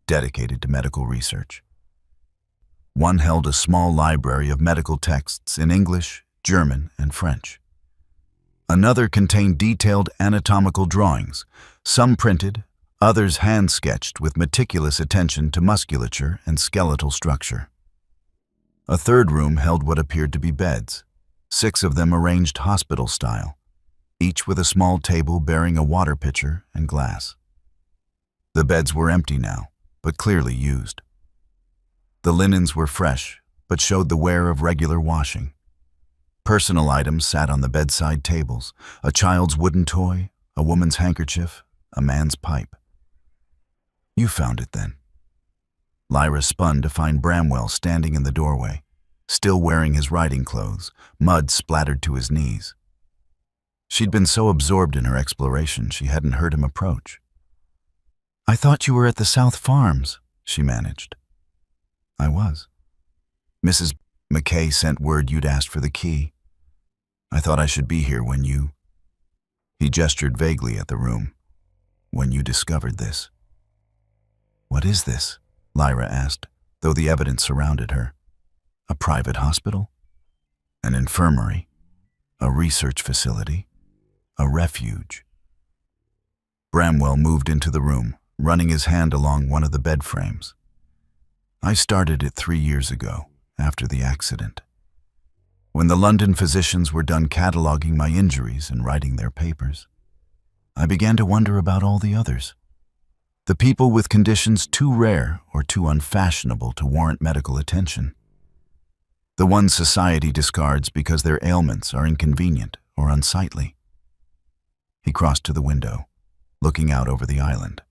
dedicated to medical research. One held a small library of medical texts in English, German, and French. Another contained detailed anatomical drawings, some printed, others hand-sketched with meticulous attention to musculature and skeletal structure. A third room held what appeared to be beds, 6 of them arranged hospital-style, each with a small table bearing a water pitcher and glass. The beds were empty now, but clearly used. The linens were fresh, but showed the wear of regular washing. Personal items sat on the bedside tables, a child's wooden toy, a woman's handkerchief, a man's pipe. "You found it then." Lyra spun to find Bramwell standing in the doorway, still wearing his riding clothes, mud splattered to his knees. She'd been so absorbed in her exploration she hadn't heard him approach. "I thought you were at the South Farms," she managed. "I was. Mrs. McKay sent word you'd asked for the key. I thought I should be here when you..." He gestured vaguely at the room. "When you discovered this." "What is this?" Lyra asked, though the evidence surrounded her. "A private hospital? An infirmary? A research facility? A refuge?" Bramwell moved into the room, running his hand along one of the bed frames. "I started it 3 years ago, after the accident. When the London physicians were done cataloging my injuries and writing their papers, I began to wonder about all the others. The people with conditions too rare or too unfashionable to warrant medical attention. The ones society discards because their ailments are inconvenient or unsightly." He crossed to the window, looking out over the island.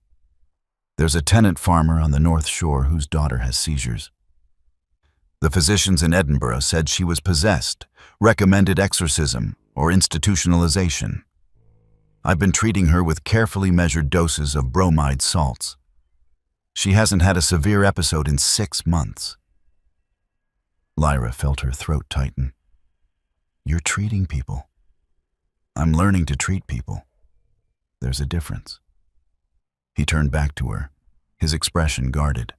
"There's a tenant farmer on the North Shore whose daughter has seizures. The physicians in Edinburgh said she was possessed, recommended exorcism or institutionalization. I've been treating her with carefully measured doses of bromide salts. She hasn't had a severe episode in 6 months." Lyra felt her throat tighten. "You're treating people." "I'm learning to treat people. There's a difference." He turned back to her, his expression guarded.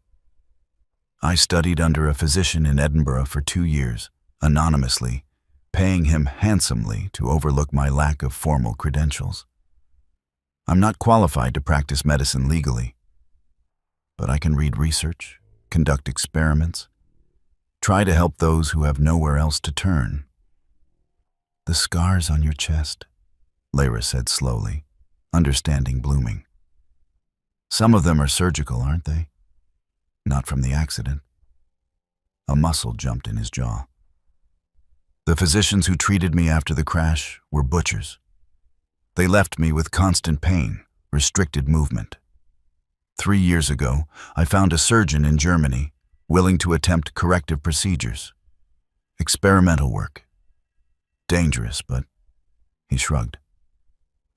I studied under a physician in Edinburgh for 2 years, anonymously, paying him handsomely to overlook my lack of formal credentials. I'm not qualified to practice medicine legally, but I can read research, conduct experiments, try to help those who have nowhere else to turn. The scars on your chest, Lyra said slowly, understanding blooming. Some of them are surgical, aren't they? Not from the accident. A muscle jumped in his jaw. The physicians who treated me after the crash were butchers. They left me with constant pain, restricted movement. 3 years ago, I found a surgeon in Germany willing to attempt corrective procedures. Experimental work. Dangerous, but he shrugged.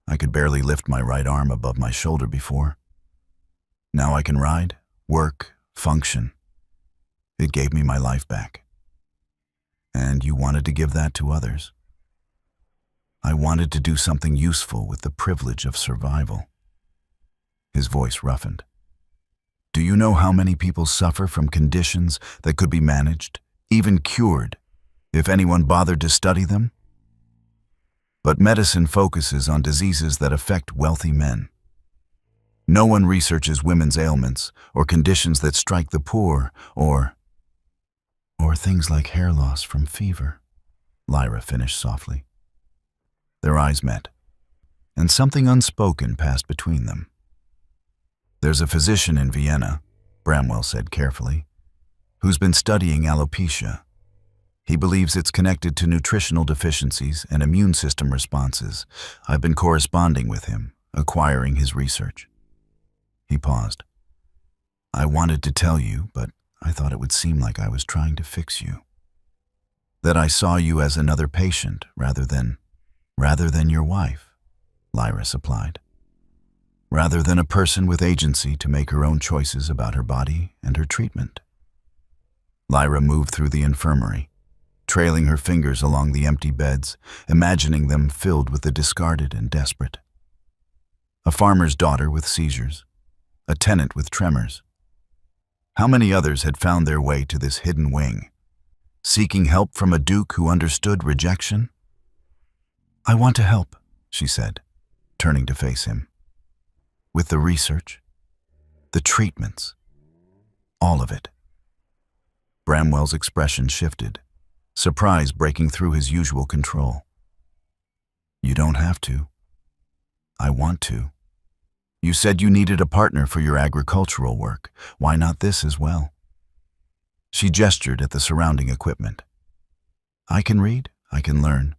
I could barely lift my right arm above my shoulder before. Now I can ride, work, function. It gave me my life back. And you wanted to give that to others. I wanted to do something useful with the privilege of survival. His voice roughened. Do you know how many people suffer from conditions that could be managed, even cured, if anyone bothered to study them? But medicine focuses on diseases that affect wealthy men. No one researches women's ailments or conditions that strike the poor or things like hair loss from fever, Lyra finished softly. Their eyes met, and something unspoken passed between them. There's a physician in Vienna, Bramwell said carefully, who's been studying alopecia. He believes it's connected to nutritional deficiencies and immune system responses. I've been corresponding with him, acquiring his research. He paused. I wanted to tell you, but I thought it would seem like I was trying to fix you. That I saw you as another patient rather than your wife, Lyra supplied. Rather than a person with agency to make her own choices about her body and her treatment. Lyra moved through the infirmary, trailing her fingers along the empty beds, imagining them filled with the discarded and desperate. A farmer's daughter with seizures, a tenant with tremors. How many others had found their way to this hidden wing, seeking help from a duke who understood rejection? I want to help, she said, turning to face him. With the research, the treatments, all of it. Bramwell's expression shifted, surprise breaking through his usual control. You don't have to. I want to. You said you needed a partner for your agricultural work. Why not this as well? She gestured at the surrounding equipment. I can read, I can learn,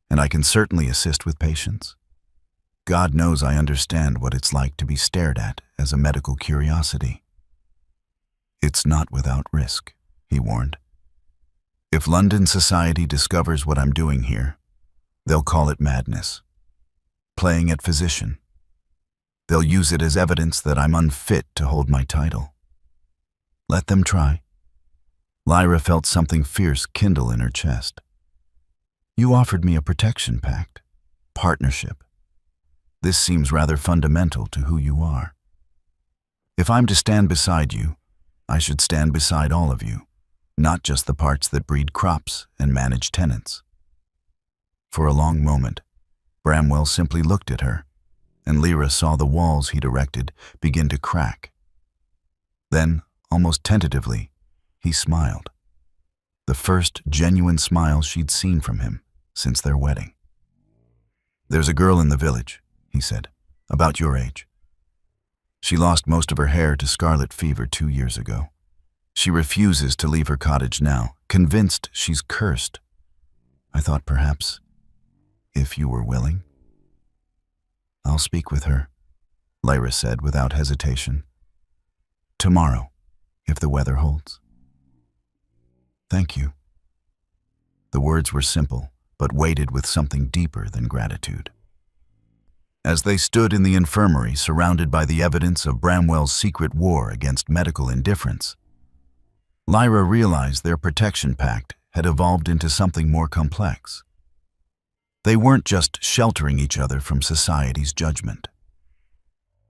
and I can certainly assist with patients. God knows I understand what it's like to be stared at as a medical curiosity. It's not without risk, he warned. If London society discovers what I'm doing here, they'll call it madness. Playing at physician. They'll use it as evidence that I'm unfit to hold my title. Let them try. Lyra felt something fierce kindle in her chest. You offered me a protection pact, partnership. This seems rather fundamental to who you are. If I'm to stand beside you, I should stand beside all of you, not just the parts that breed crops and manage tenants. For a long moment, Bramwell simply looked at her, and Lyra saw the walls he'd erected begin to crack. Then, almost tentatively, he smiled. The first genuine smile she'd seen from him since their wedding. There's a girl in the village, he said, about your age. She lost most of her hair to scarlet fever 2 years ago. She refuses to leave her cottage now, convinced she's cursed. I thought perhaps, if you were willing. I'll speak with her, Lyra said without hesitation. Tomorrow, if the weather holds. Thank you. The words were simple, but weighted with something deeper than gratitude. As they stood in the infirmary surrounded by the evidence of Bramwell's secret war against medical indifference, Lyra realized their protection pact had evolved into something more complex. They weren't just sheltering each other from society's judgment.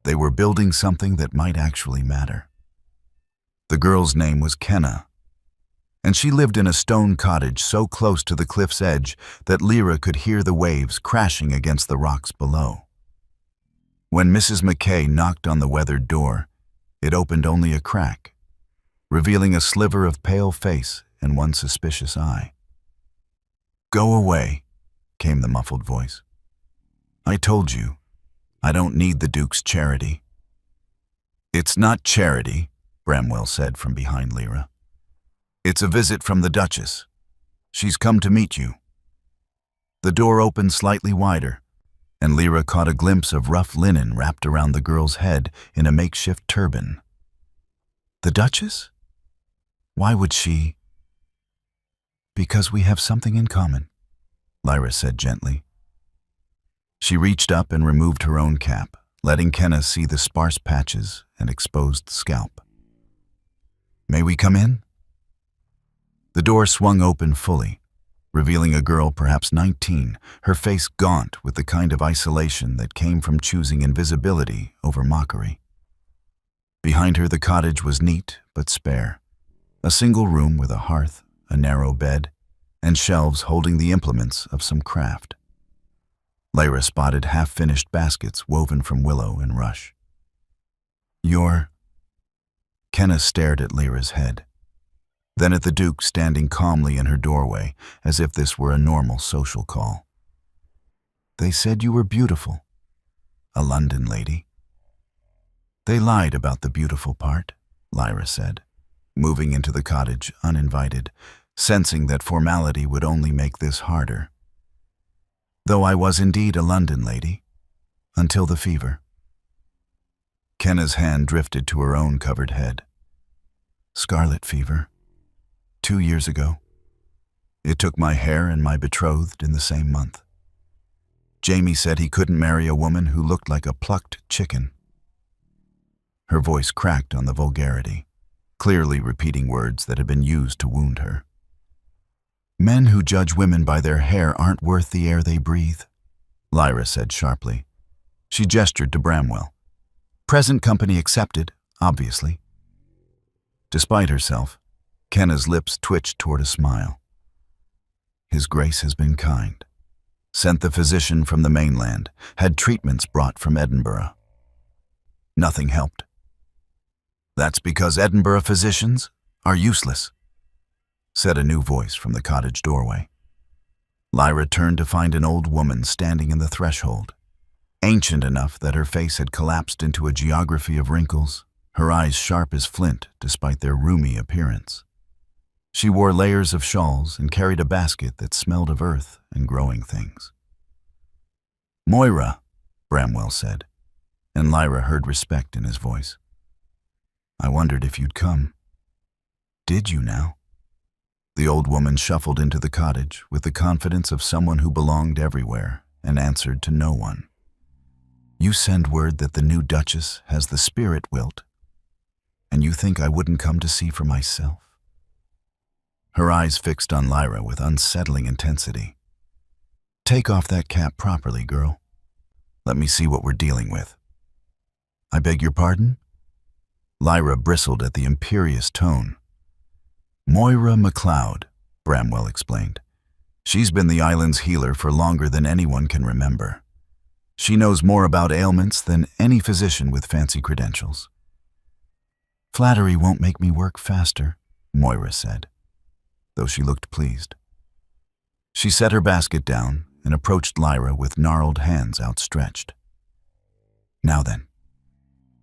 They were building something that might actually matter. The girl's name was Kenna, and she lived in a stone cottage so close to the cliff's edge that Lyra could hear the waves crashing against the rocks below. When Mrs. McKay knocked on the weathered door, it opened only a crack, revealing a sliver of pale face and one suspicious eye. "Go away," came the muffled voice. "I told you, I don't need the Duke's charity." "It's not charity," Bramwell said from behind Lyra. "It's a visit from the Duchess. She's come to meet you." The door opened slightly wider, and Lyra caught a glimpse of rough linen wrapped around the girl's head in a makeshift turban. "The Duchess? Why would she?" "Because we have something in common," Lyra said gently. She reached up and removed her own cap, letting Kenna see the sparse patches and exposed scalp. "May we come in?" The door swung open fully, revealing a girl perhaps 19, her face gaunt with the kind of isolation that came from choosing invisibility over mockery. Behind her, the cottage was neat but spare, a single room with a hearth, a narrow bed, and shelves holding the implements of some craft. Lyra spotted half-finished baskets woven from willow and rush. "You're—" Kenna stared at Lyra's head, then at the Duke standing calmly in her doorway as if this were a normal social call. "They said you were beautiful. A London lady." "They lied about the beautiful part," Lyra said, moving into the cottage uninvited, sensing that formality would only make this harder. "Though I was indeed a London lady, until the fever." Kenna's hand drifted to her own covered head. "Scarlet fever. 2 years ago. It took my hair and my betrothed in the same month. Jamie said he couldn't marry a woman who looked like a plucked chicken." Her voice cracked on the vulgarity, clearly repeating words that had been used to wound her. "Men who judge women by their hair aren't worth the air they breathe," Lyra said sharply. She gestured to Bramwell. "Present company accepted, obviously." Despite herself, Kenna's lips twitched toward a smile. "His Grace has been kind. Sent the physician from the mainland, had treatments brought from Edinburgh. Nothing helped. That's because Edinburgh physicians are useless," said a new voice from the cottage doorway. Lyra turned to find an old woman standing in the threshold, ancient enough that her face had collapsed into a geography of wrinkles, her eyes sharp as flint despite their roomy appearance. She wore layers of shawls and carried a basket that smelled of earth and growing things. "Moira," Bramwell said, and Lyra heard respect in his voice. "I wondered if you'd come. Did you now?" The old woman shuffled into the cottage with the confidence of someone who belonged everywhere and answered to no one. "You send word that the new Duchess has the spirit wilt, and you think I wouldn't come to see for myself?" Her eyes fixed on Lyra with unsettling intensity. "Take off that cap properly, girl. Let me see what we're dealing with." "I beg your pardon?" Lyra bristled at the imperious tone. "Moira MacLeod," Bramwell explained. "She's been the island's healer for longer than anyone can remember. She knows more about ailments than any physician with fancy credentials." "Flattery won't make me work faster," Moira said, though she looked pleased. She set her basket down and approached Lyra with gnarled hands outstretched. "Now then,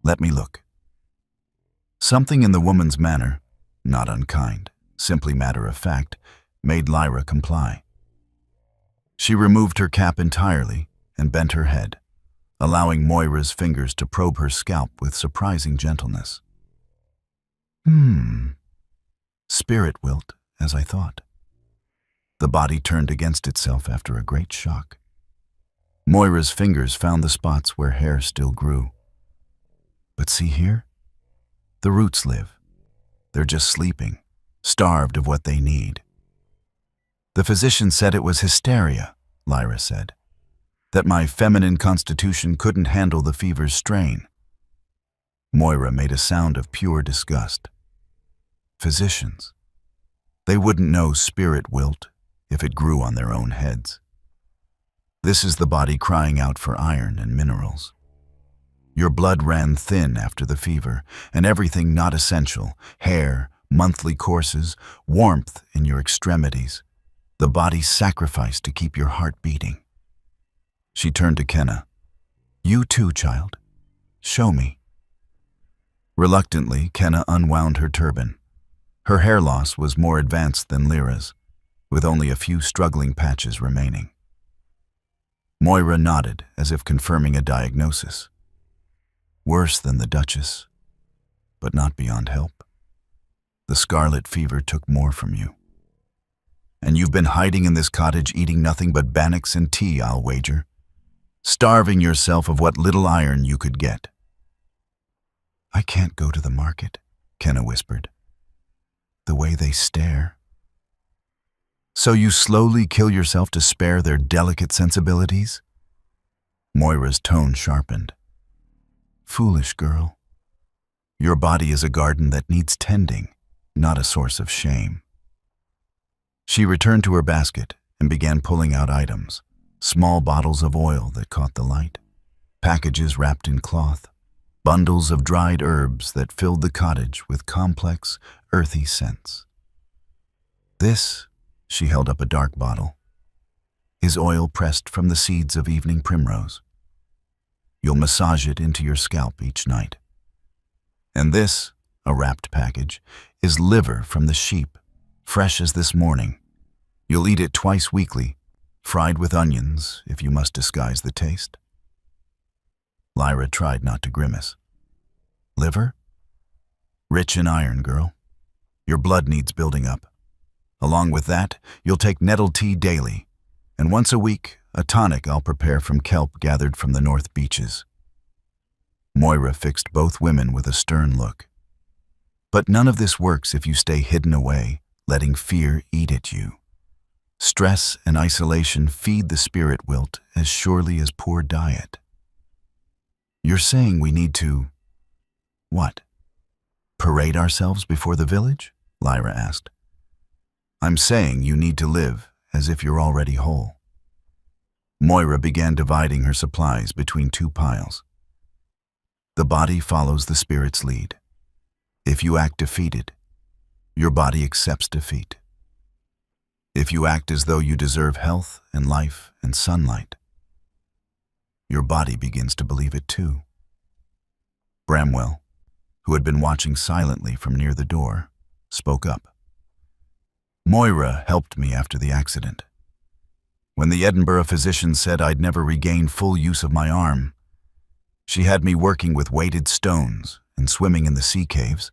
let me look." Something in the woman's manner, not unkind, simply matter of fact, made Lyra comply. She removed her cap entirely and bent her head, allowing Moira's fingers to probe her scalp with surprising gentleness. Spirit wilt, as I thought." The body turned against itself after a great shock. Moira's fingers found the spots where hair still grew. "But see here? The roots live. They're just sleeping, starved of what they need." "The physician said it was hysteria," Lyra said, "that my feminine constitution couldn't handle the fever's strain. Moira made a sound of pure disgust. Physicians. They wouldn't know spirit wilt if it grew on their own heads. This is the body crying out for iron and minerals. Your blood ran thin after the fever, and everything not essential, hair, monthly courses, warmth in your extremities, the body sacrificed to keep your heart beating. She turned to Kenna. You too, child. Show me. Reluctantly, Kenna unwound her turban. Her hair loss was more advanced than Lyra's, with only a few struggling patches remaining. Moira nodded, as if confirming a diagnosis. Worse than the Duchess, but not beyond help. The scarlet fever took more from you. And you've been hiding in this cottage eating nothing but bannocks and tea, I'll wager. Starving yourself of what little iron you could get. I can't go to the market, Kenna whispered. The way they stare. So you slowly kill yourself to spare their delicate sensibilities? Moira's tone sharpened. Foolish girl. Your body is a garden that needs tending, not a source of shame. She returned to her basket and began pulling out items, small bottles of oil that caught the light, packages wrapped in cloth, bundles of dried herbs that filled the cottage with complex, earthy scents. This, she held up a dark bottle, is oil pressed from the seeds of evening primrose. You'll massage it into your scalp each night. And this, a wrapped package, is liver from the sheep, fresh as this morning. You'll eat it twice weekly, fried with onions if you must disguise the taste. Lyra tried not to grimace. Liver? Rich in iron, girl. Your blood needs building up. Along with that, you'll take nettle tea daily, and once a week, a tonic I'll prepare from kelp gathered from the North Beaches. Moira fixed both women with a stern look. But none of this works if you stay hidden away, letting fear eat at you. Stress and isolation feed the spirit wilt as surely as poor diet. You're saying we need to... what? Parade ourselves before the village? Lyra asked. I'm saying you need to live as if you're already whole. Moira began dividing her supplies between two piles. The body follows the spirit's lead. If you act defeated, your body accepts defeat. If you act as though you deserve health and life and sunlight, your body begins to believe it too. Bramwell, who had been watching silently from near the door, spoke up. Moira helped me after the accident. When the Edinburgh physician said I'd never regain full use of my arm, she had me working with weighted stones and swimming in the sea caves,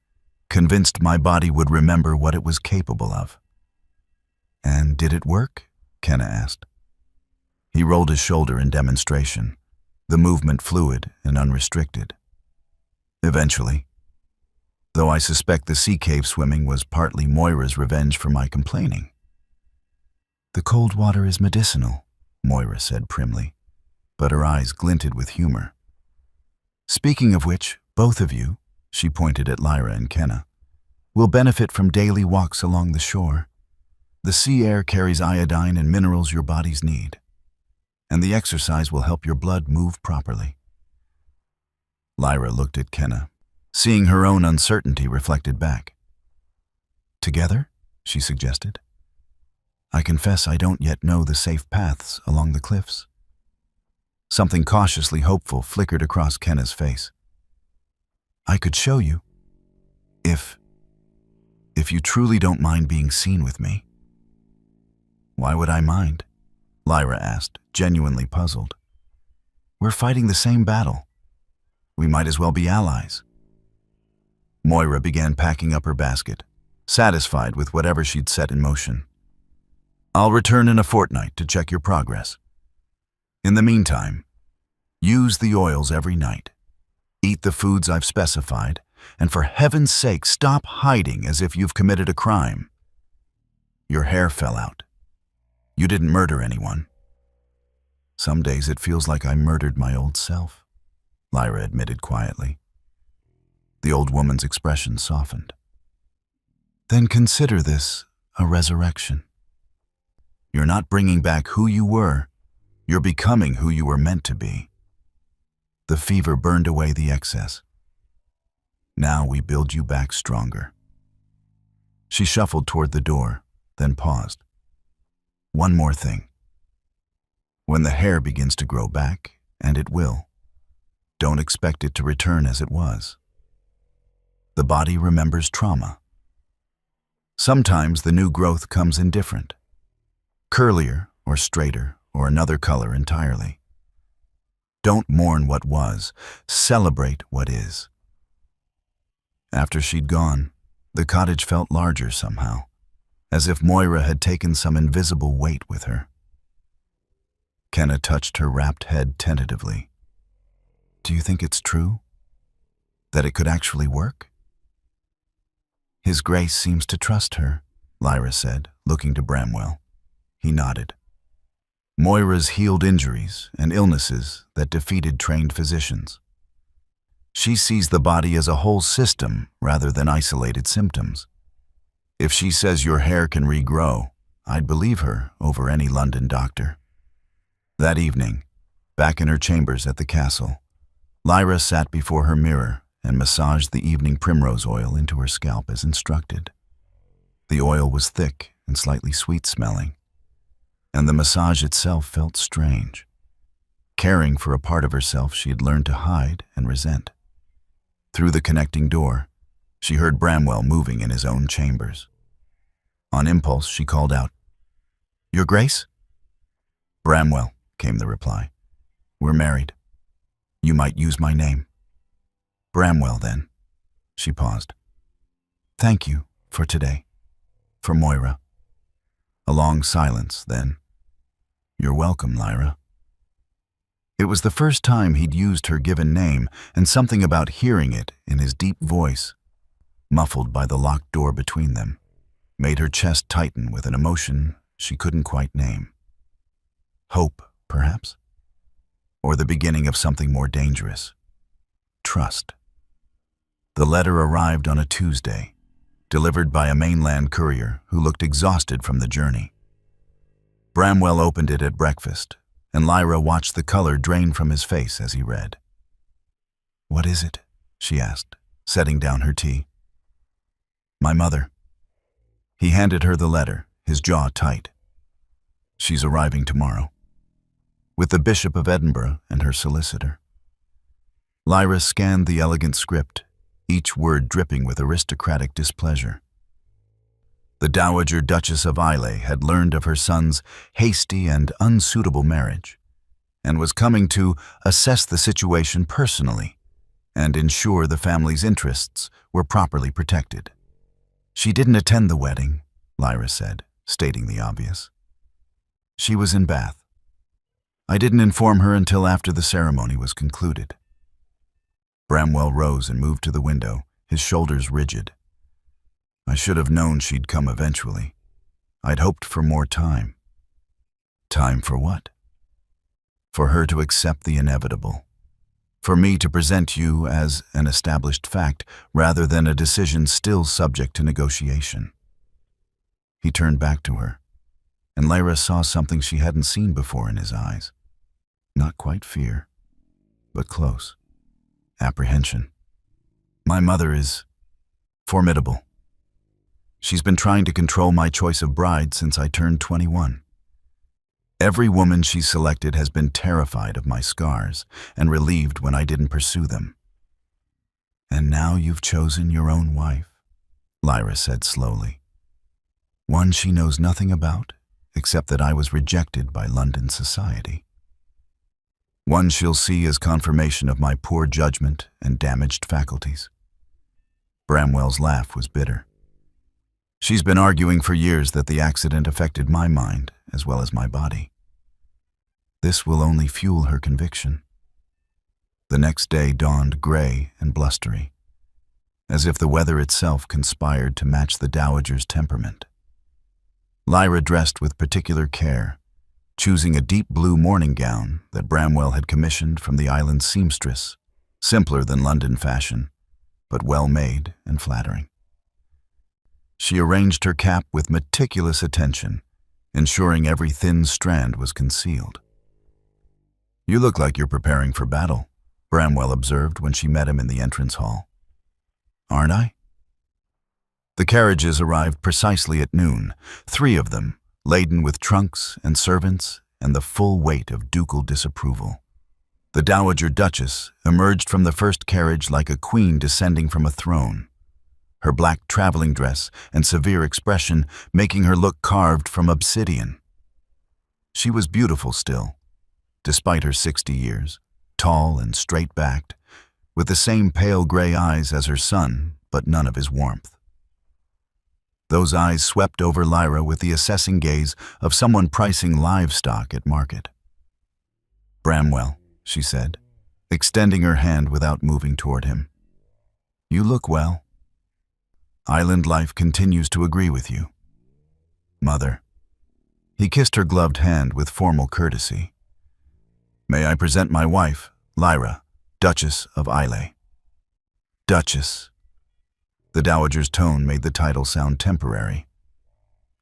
convinced my body would remember what it was capable of. And did it work? Kenna asked. He rolled his shoulder in demonstration, the movement fluid and unrestricted. Eventually, though I suspect the sea cave swimming was partly Moira's revenge for my complaining. The cold water is medicinal, Moira said primly, but her eyes glinted with humor. Speaking of which, both of you, she pointed at Lyra and Kenna, will benefit from daily walks along the shore. The sea air carries iodine and minerals your bodies need, and the exercise will help your blood move properly. Lyra looked at Kenna, seeing her own uncertainty reflected back. Together? She suggested. I confess I don't yet know the safe paths along the cliffs. Something cautiously hopeful flickered across Kenna's face. I could show you. If you truly don't mind being seen with me. Why would I mind? Lyra asked, genuinely puzzled. We're fighting the same battle. We might as well be allies. Moira began packing up her basket, satisfied with whatever she'd set in motion. I'll return in a fortnight to check your progress. In the meantime, use the oils every night. Eat the foods I've specified, and for heaven's sake, stop hiding as if you've committed a crime. Your hair fell out. You didn't murder anyone. Some days it feels like I murdered my old self, Lyra admitted quietly. The old woman's expression softened. Then consider this a resurrection. You're not bringing back who you were, you're becoming who you were meant to be. The fever burned away the excess. Now we build you back stronger. She shuffled toward the door, then paused. One more thing. When the hair begins to grow back, and it will, don't expect it to return as it was. The body remembers trauma. Sometimes the new growth comes in different, curlier or straighter or another color entirely. Don't mourn what was, celebrate what is. After she'd gone, the cottage felt larger somehow, as if Moira had taken some invisible weight with her. Kenna touched her wrapped head tentatively. Do you think it's true? That it could actually work? His Grace seems to trust her, Lyra said, looking to Bramwell. He nodded. Moira's healed injuries and illnesses that defeated trained physicians. She sees the body as a whole system rather than isolated symptoms. If she says your hair can regrow, I'd believe her over any London doctor. That evening, back in her chambers at the castle, Lyra sat before her mirror and massaged the evening primrose oil into her scalp as instructed. The oil was thick and slightly sweet-smelling, and the massage itself felt strange, caring for a part of herself she had learned to hide and resent. Through the connecting door, she heard Bramwell moving in his own chambers. On impulse, she called out, "Your Grace?" "Bramwell," came the reply. "We're married. You might use my name." "Bramwell, then." She paused. "Thank you for today. For Moira." A long silence, then. "You're welcome, Lyra." It was the first time he'd used her given name, and something about hearing it in his deep voice, muffled by the locked door between them, made her chest tighten with an emotion she couldn't quite name. Hope, perhaps? Or the beginning of something more dangerous. Trust. The letter arrived on a Tuesday, delivered by a mainland courier who looked exhausted from the journey. Bramwell opened it at breakfast, and Lyra watched the color drain from his face as he read. "What is it?" she asked, setting down her tea. "My mother." He handed her the letter, his jaw tight. "She's arriving tomorrow, with the Bishop of Edinburgh and her solicitor." Lyra scanned the elegant script, each word dripping with aristocratic displeasure. The Dowager Duchess of Islay had learned of her son's hasty and unsuitable marriage, and was coming to assess the situation personally and ensure the family's interests were properly protected. "She didn't attend the wedding," Lyra said, stating the obvious. "She was in Bath. I didn't inform her until after the ceremony was concluded." Bramwell rose and moved to the window, his shoulders rigid. "I should have known she'd come eventually. I'd hoped for more time." "Time for what?" "For her to accept the inevitable. For me to present you as an established fact rather than a decision still subject to negotiation." He turned back to her, and Lyra saw something she hadn't seen before in his eyes. Not quite fear, but close. Apprehension. "My mother is formidable. She's been trying to control my choice of bride since I turned 21. Every woman she's selected has been terrified of my scars and relieved when I didn't pursue them." "And now you've chosen your own wife," Lyra said slowly. "One she knows nothing about, except that I was rejected by London society. One she'll see as confirmation of my poor judgment and damaged faculties." Bramwell's laugh was bitter. "She's been arguing for years that the accident affected my mind as well as my body. This will only fuel her conviction." The next day dawned gray and blustery, as if the weather itself conspired to match the dowager's temperament. Lyra dressed with particular care, choosing a deep blue morning gown that Bramwell had commissioned from the island seamstress, simpler than London fashion, but well-made and flattering. She arranged her cap with meticulous attention, ensuring every thin strand was concealed. "You look like you're preparing for battle," Bramwell observed when she met him in the entrance hall. "Aren't I?" The carriages arrived precisely at noon, 3 of them, laden with trunks and servants and the full weight of ducal disapproval. The Dowager Duchess emerged from the first carriage like a queen descending from a throne, her black traveling dress and severe expression making her look carved from obsidian. She was beautiful still, despite her 60 years, tall and straight-backed, with the same pale gray eyes as her son, but none of his warmth. Those eyes swept over Lyra with the assessing gaze of someone pricing livestock at market. "Bramwell," she said, extending her hand without moving toward him. "You look well. Island life continues to agree with you." "Mother." He kissed her gloved hand with formal courtesy. "May I present my wife, Lyra, Duchess of Islay." "Duchess." The Dowager's tone made the title sound temporary.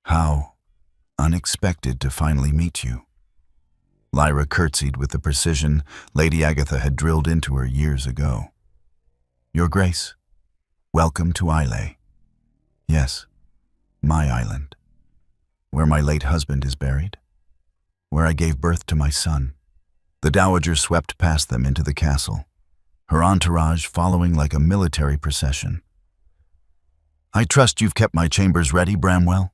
"How unexpected to finally meet you." Lyra curtsied with the precision Lady Agatha had drilled into her years ago. "Your Grace, welcome to Islay." "Yes, my island, where my late husband is buried, where I gave birth to my son." The Dowager swept past them into the castle, her entourage following like a military procession. "I trust you've kept my chambers ready, Bramwell?"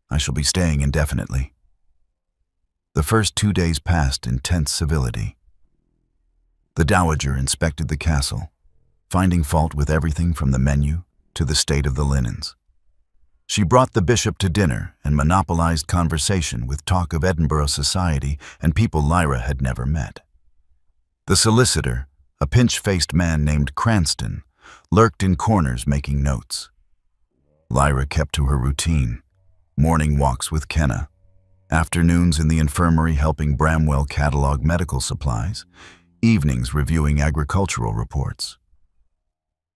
"I shall be staying indefinitely." The first 2 days passed in tense civility. The Dowager inspected the castle, finding fault with everything from the menu to the state of the linens. She brought the bishop to dinner and monopolized conversation with talk of Edinburgh society and people Lyra had never met. The solicitor, a pinch-faced man named Cranston, lurked in corners making notes. Lyra kept to her routine, morning walks with Kenna, afternoons in the infirmary helping Bramwell catalog medical supplies, evenings reviewing agricultural reports.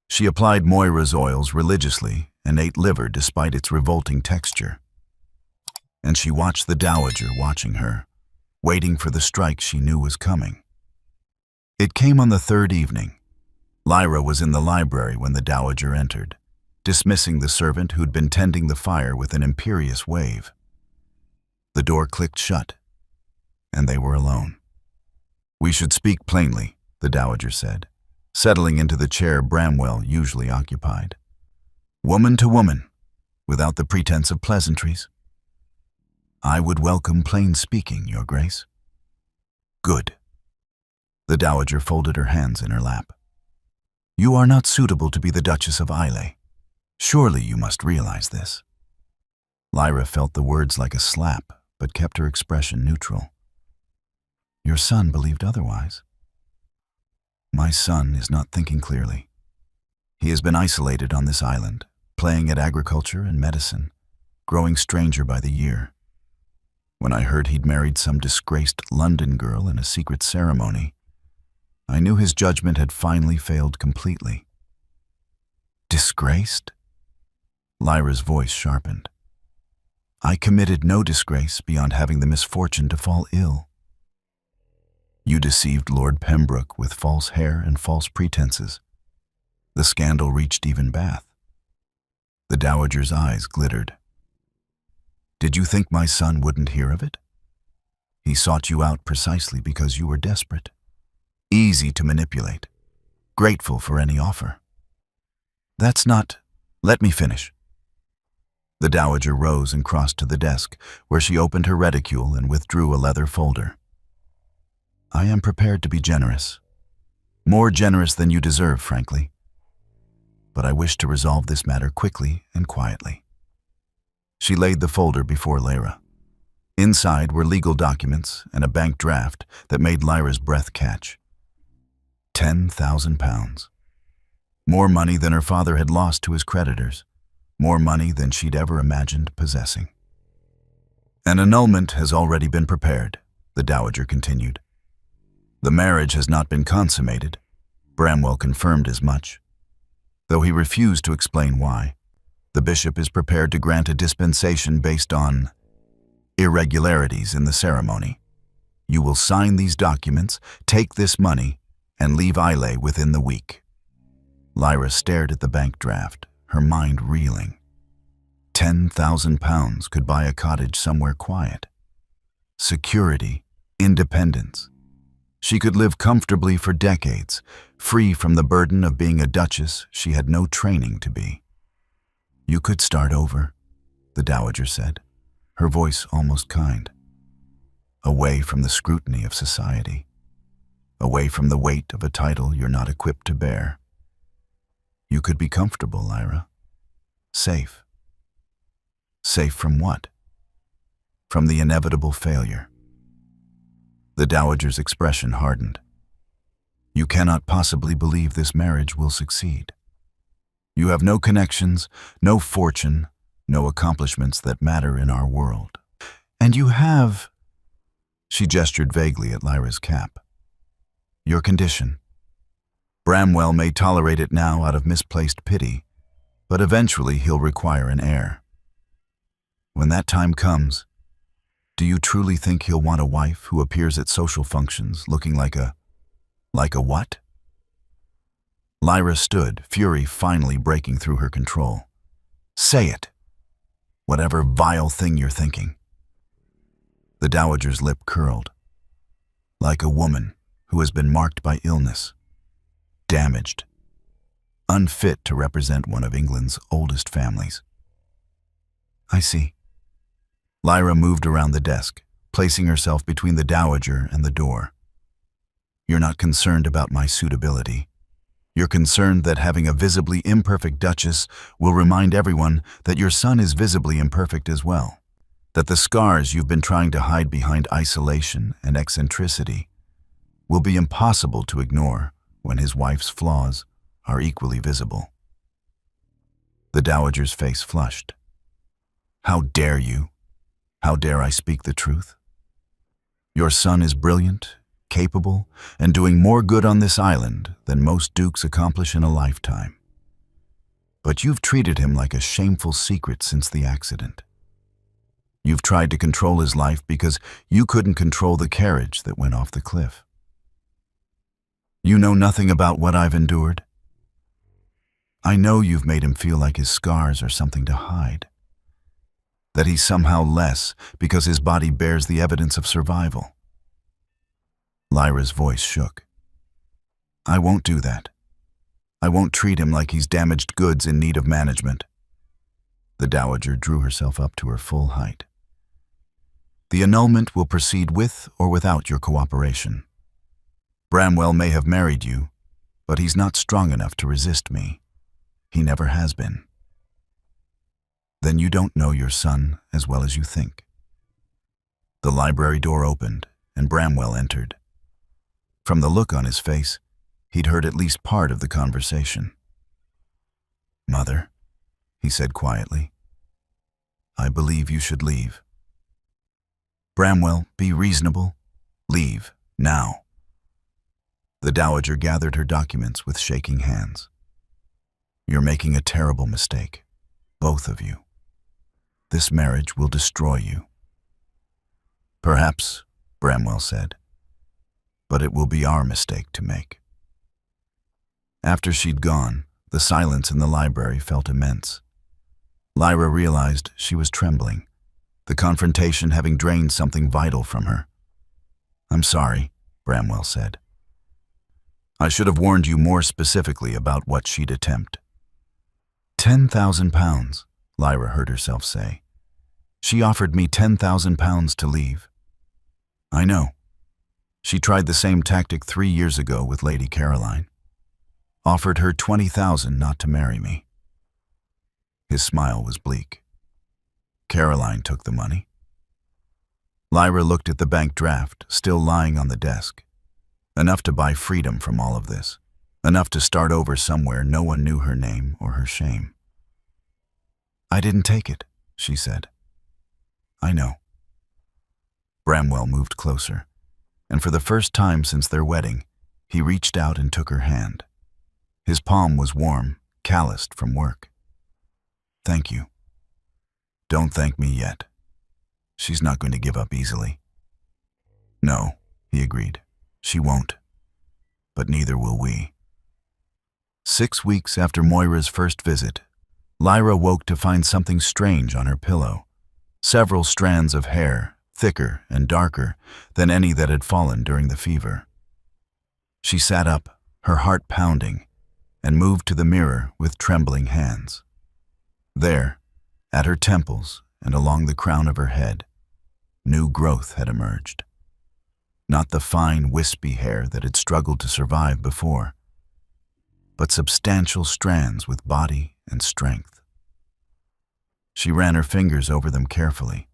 She applied Moira's oils religiously and ate liver despite its revolting texture. And she watched the Dowager watching her, waiting for the strike she knew was coming. It came on the 3rd evening. Lyra was in the library when the Dowager entered, dismissing the servant who'd been tending the fire with an imperious wave. The door clicked shut, and they were alone. "We should speak plainly," the Dowager said, settling into the chair Bramwell usually occupied. "Woman to woman, without the pretense of pleasantries." "I would welcome plain speaking, Your Grace." "Good." The Dowager folded her hands in her lap. "You are not suitable to be the Duchess of Islay. Surely you must realize this." Lyra felt the words like a slap, but kept her expression neutral. "Your son believed otherwise." "My son is not thinking clearly. He has been isolated on this island, playing at agriculture and medicine, growing stranger by the year. When I heard he'd married some disgraced London girl in a secret ceremony, I knew his judgment had finally failed completely." "Disgraced?" Lyra's voice sharpened. "I committed no disgrace beyond having the misfortune to fall ill." "You deceived Lord Pembroke with false hair and false pretenses. The scandal reached even Bath." The Dowager's eyes glittered. "Did you think my son wouldn't hear of it? He sought you out precisely because you were desperate, easy to manipulate, grateful for any offer." "That's not—" "Let me finish." The Dowager rose and crossed to the desk, where she opened her reticule and withdrew a leather folder. "I am prepared to be generous. More generous than you deserve, frankly. But I wish to resolve this matter quickly and quietly." She laid the folder before Lyra. Inside were legal documents and a bank draft that made Lyra's breath catch. £10,000. More money than her father had lost to his creditors. More money than she'd ever imagined possessing. "An annulment has already been prepared," the Dowager continued. "The marriage has not been consummated. Bramwell confirmed as much. though he refused to explain why. The bishop is prepared to grant a dispensation based on irregularities in the ceremony. You will sign these documents, take this money, and leave Islay within the week. Lyra stared at the bank draft, her mind reeling. £10,000 could buy a cottage somewhere quiet. Security, independence. She could live comfortably for decades, free from the burden of being a duchess she had no training to be. You could start over, the dowager said, her voice almost kind. Away from the scrutiny of society. Away from the weight of a title you're not equipped to bear. You could be comfortable, Lyra. Safe. Safe from what? From the inevitable failure. The dowager's expression hardened. You cannot possibly believe this marriage will succeed. You have no connections, no fortune, no accomplishments that matter in our world. And you have... She gestured vaguely at Lyra's cap. Your condition. Bramwell may tolerate it now out of misplaced pity, but eventually he'll require an heir. When that time comes, do you truly think he'll want a wife who appears at social functions looking like a what? Lyra stood, fury finally breaking through her control. Say it. Whatever vile thing you're thinking. The dowager's lip curled. Like a woman who has been marked by illness, damaged, unfit to represent one of England's oldest families. I see. Lyra moved around the desk, placing herself between the dowager and the door. You're not concerned about my suitability. You're concerned that having a visibly imperfect duchess will remind everyone that your son is visibly imperfect as well, that the scars you've been trying to hide behind isolation and eccentricity will be impossible to ignore when his wife's flaws are equally visible. The dowager's face flushed. How dare you? How dare I speak the truth? Your son is brilliant, capable, and doing more good on this island than most dukes accomplish in a lifetime. But you've treated him like a shameful secret since the accident. You've tried to control his life because you couldn't control the carriage that went off the cliff. You know nothing about what I've endured. I know you've made him feel like his scars are something to hide, that he's somehow less because his body bears the evidence of survival. Lyra's voice shook. I won't do that. I won't treat him like he's damaged goods in need of management. The dowager drew herself up to her full height. The annulment will proceed with or without your cooperation. Bramwell may have married you, but he's not strong enough to resist me. He never has been. Then you don't know your son as well as you think. The library door opened, and Bramwell entered. From the look on his face, he'd heard at least part of the conversation. Mother, he said quietly, I believe you should leave. Bramwell, be reasonable. Leave, now. The dowager gathered her documents with shaking hands. You're making a terrible mistake, both of you. This marriage will destroy you. Perhaps, Bramwell said, but it will be our mistake to make. After she'd gone, the silence in the library felt immense. Lyra realized she was trembling, the confrontation having drained something vital from her. I'm sorry, Bramwell said. I should have warned you more specifically about what she'd attempt. £10,000, Lyra heard herself say. She offered me £10,000 to leave. I know. She tried the same tactic 3 years ago with Lady Caroline. Offered her $20,000 not to marry me. His smile was bleak. Caroline took the money. Lyra looked at the bank draft, still lying on the desk. Enough to buy freedom from all of this. Enough to start over somewhere no one knew her name or her shame. I didn't take it, she said. I know. Bramwell moved closer, and for the first time since their wedding, he reached out and took her hand. His palm was warm, calloused from work. "Thank you." "Don't thank me yet. She's not going to give up easily." "No," he agreed. "She won't. But neither will we." 6 weeks after Moira's first visit, Lyra woke to find something strange on her pillow. Several strands of hair, thicker and darker than any that had fallen during the fever. She sat up, her heart pounding, and moved to the mirror with trembling hands. There, at her temples and along the crown of her head, new growth had emerged. Not the fine, wispy hair that had struggled to survive before, but substantial strands with body and strength. She ran her fingers over them carefully,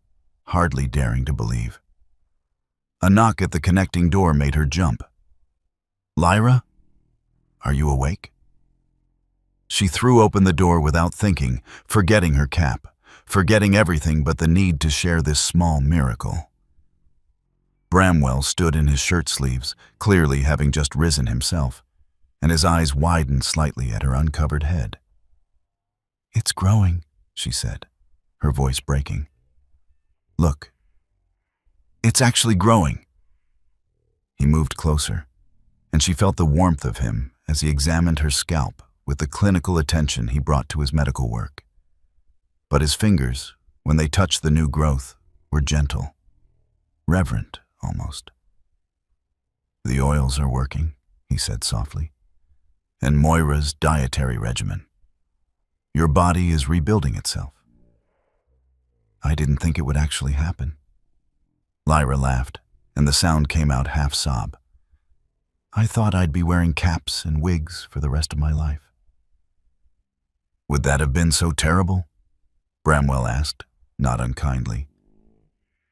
hardly daring to believe. A knock at the connecting door made her jump. "Lyra? Are you awake?" She threw open the door without thinking, forgetting her cap, forgetting everything but the need to share this small miracle. Bramwell stood in his shirt sleeves, clearly having just risen himself, and his eyes widened slightly at her uncovered head. "It's growing," she said, her voice breaking. "Look. It's actually growing." He moved closer, and she felt the warmth of him as he examined her scalp with the clinical attention he brought to his medical work. But his fingers, when they touched the new growth, were gentle, reverent almost. "The oils are working," he said softly, "and Moira's dietary regimen. Your body is rebuilding itself." "I didn't think it would actually happen." Lyra laughed, and the sound came out half-sob. "I thought I'd be wearing caps and wigs for the rest of my life." "Would that have been so terrible?" Bramwell asked, not unkindly.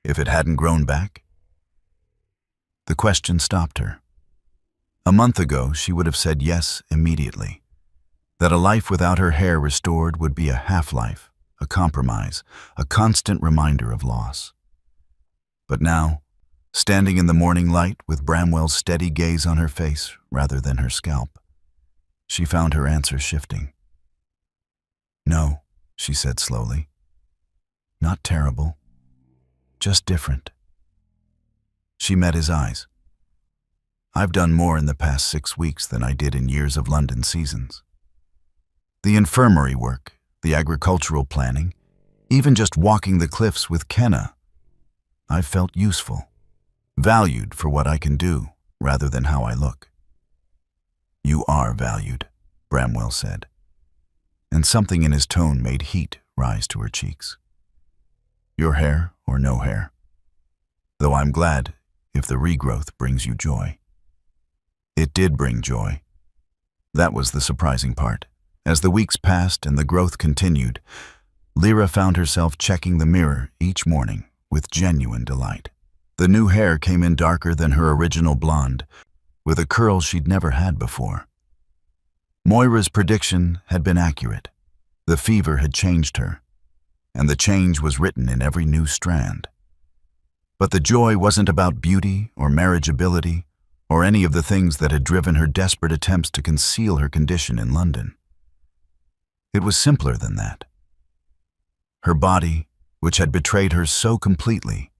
"If it hadn't grown back?" The question stopped her. A month ago, she would have said yes immediately. That a life without her hair restored would be a half-life, a compromise, a constant reminder of loss. But now, standing in the morning light with Bramwell's steady gaze on her face rather than her scalp, she found her answer shifting. "No," she said slowly. "Not terrible. Just different." She met his eyes. "I've done more in the past 6 weeks than I did in years of London seasons. The infirmary work, the agricultural planning, even just walking the cliffs with Kenna. I've felt useful, valued for what I can do rather than how I look." "You are valued," Bramwell said, and something in his tone made heat rise to her cheeks. "Your hair or no hair. Though I'm glad if the regrowth brings you joy." It did bring joy. That was the surprising part. As the weeks passed and the growth continued, Lyra found herself checking the mirror each morning with genuine delight. The new hair came in darker than her original blonde, with a curl she'd never had before. Moira's prediction had been accurate. The fever had changed her, and the change was written in every new strand. But the joy wasn't about beauty or marriageability or any of the things that had driven her desperate attempts to conceal her condition in London. It was simpler than that. Her body, which had betrayed her so completely,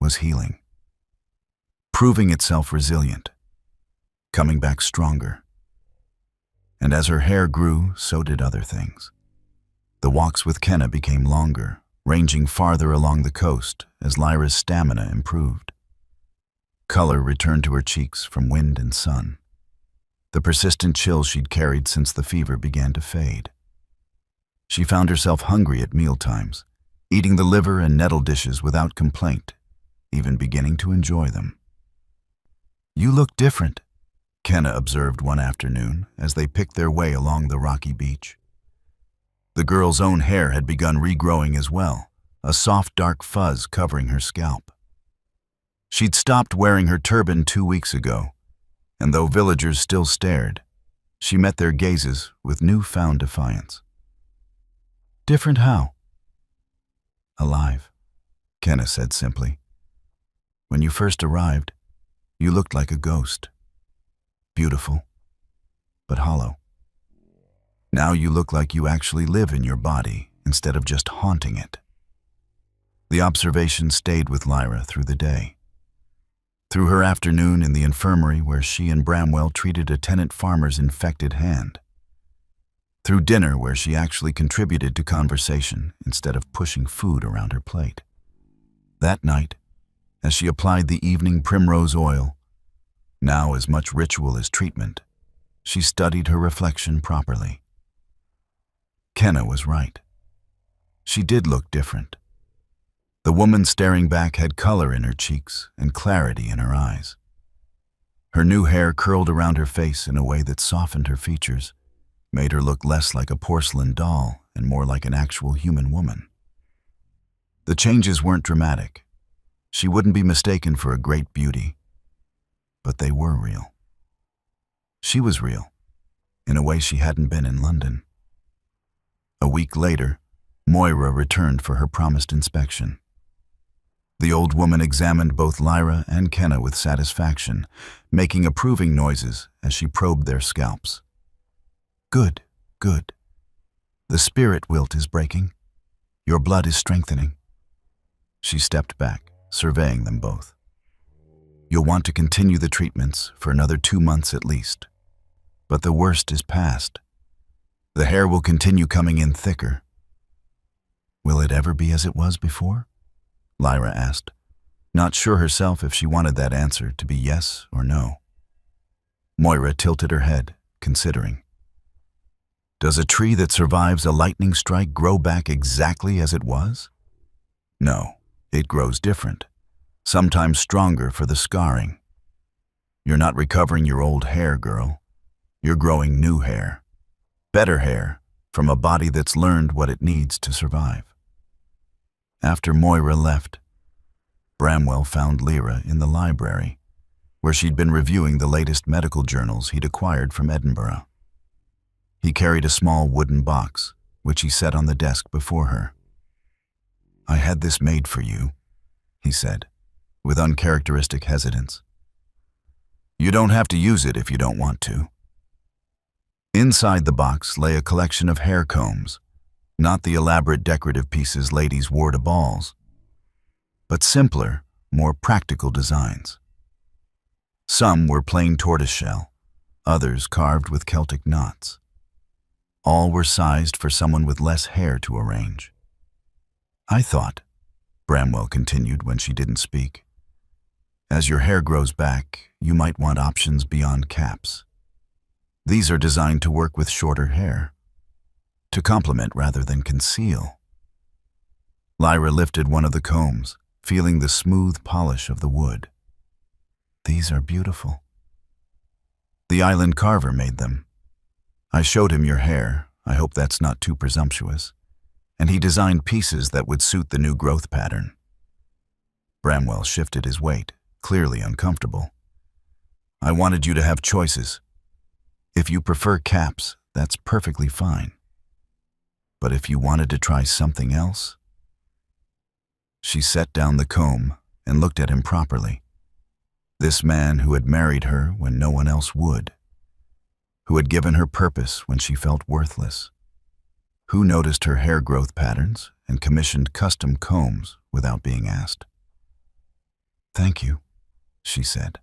was healing, proving itself resilient, coming back stronger. And as her hair grew, so did other things. The walks with Kenna became longer, ranging farther along the coast as Lyra's stamina improved. Color returned to her cheeks from wind and sun. The persistent chill she'd carried since the fever began to fade. She found herself hungry at mealtimes, eating the liver and nettle dishes without complaint, even beginning to enjoy them. "You look different," Kenna observed one afternoon as they picked their way along the rocky beach. The girl's own hair had begun regrowing as well, a soft dark fuzz covering her scalp. She'd stopped wearing her turban 2 weeks ago, and though villagers still stared, she met their gazes with newfound defiance. "Different how?" "Alive," Kenna said simply. "When you first arrived, you looked like a ghost. Beautiful, but hollow." Now you look like you actually live in your body instead of just haunting it." The observation stayed with Lyra through the day. Through her afternoon in the infirmary where she and Bramwell treated a tenant farmer's infected hand. Through dinner where she actually contributed to conversation instead of pushing food around her plate. That night, as she applied the evening primrose oil, now as much ritual as treatment, she studied her reflection properly. Kenna was right. She did look different. The woman staring back had color in her cheeks and clarity in her eyes. Her new hair curled around her face in a way that softened her features, made her look less like a porcelain doll and more like an actual human woman. The changes weren't dramatic. She wouldn't be mistaken for a great beauty, but they were real. She was real, in a way she hadn't been in London. A week later, Moira returned for her promised inspection. The old woman examined both Lyra and Kenna with satisfaction, making approving noises as she probed their scalps. "Good, good. The spirit wilt is breaking. Your blood is strengthening." She stepped back, surveying them both. "You'll want to continue the treatments for another 2 months at least. But the worst is past. The hair will continue coming in thicker." "Will it ever be as it was before?" Lyra asked, not sure herself if she wanted that answer to be yes or no. Moira tilted her head, considering. "Does a tree that survives a lightning strike grow back exactly as it was?" "No, it grows different, sometimes stronger for the scarring. You're not recovering your old hair, girl. You're growing new hair. Better hair, from a body that's learned what it needs to survive." After Moira left, Bramwell found Lyra in the library, where she'd been reviewing the latest medical journals he'd acquired from Edinburgh. He carried a small wooden box, which he set on the desk before her. "I had this made for you," he said, with uncharacteristic hesitance. "You don't have to use it if you don't want to." Inside the box lay a collection of hair combs, not the elaborate decorative pieces ladies wore to balls, but simpler, more practical designs. Some were plain tortoiseshell, others carved with Celtic knots. All were sized for someone with less hair to arrange. "I thought," Bramwell continued when she didn't speak, "as your hair grows back, you might want options beyond caps. These are designed to work with shorter hair, to complement rather than conceal." Lyra lifted one of the combs, feeling the smooth polish of the wood. "These are beautiful." "The island carver made them. I showed him your hair, I hope that's not too presumptuous, and he designed pieces that would suit the new growth pattern." Bramwell shifted his weight, clearly uncomfortable. "I wanted you to have choices. If you prefer caps, that's perfectly fine. But if you wanted to try something else..." She set down the comb and looked at him properly. This man who had married her when no one else would, who had given her purpose when she felt worthless, who noticed her hair growth patterns and commissioned custom combs without being asked. "Thank you," she said,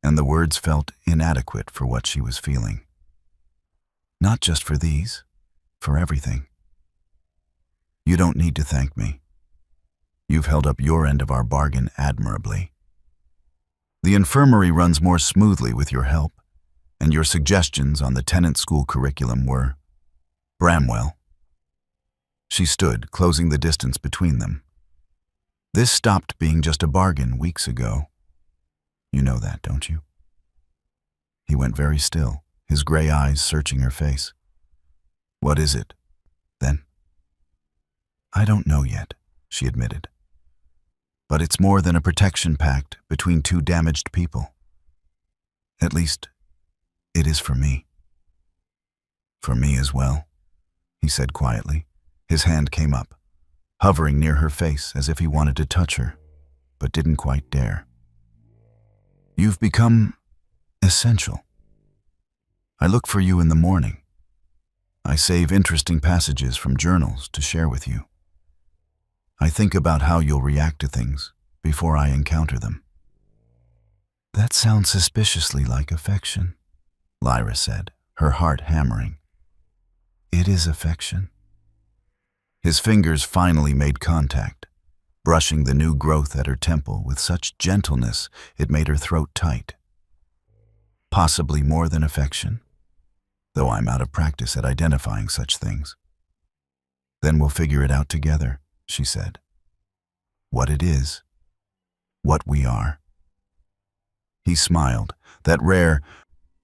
and the words felt inadequate for what she was feeling. "Not just for these. For everything. You don't need to thank me. You've held up your end of our bargain admirably. The infirmary runs more smoothly with your help, and your suggestions on the tenant school curriculum were..." "Bramwell." She stood, closing the distance between them. "This stopped being just a bargain weeks ago. You know that, don't you?" He went very still, his gray eyes searching her face. "What is it, then?" "I don't know yet," she admitted. "But it's more than a protection pact between two damaged people. At least, it is for me." "For me as well," he said quietly. His hand came up, hovering near her face as if he wanted to touch her, but didn't quite dare. "You've become essential. I look for you in the morning. I save interesting passages from journals to share with you. I think about how you'll react to things before I encounter them." "That sounds suspiciously like affection," Lyra said, her heart hammering. "It is affection." His fingers finally made contact, brushing the new growth at her temple with such gentleness it made her throat tight. "Possibly more than affection, though I'm out of practice at identifying such things." "Then we'll figure it out together," she said. "What it is, what we are." He smiled, that rare,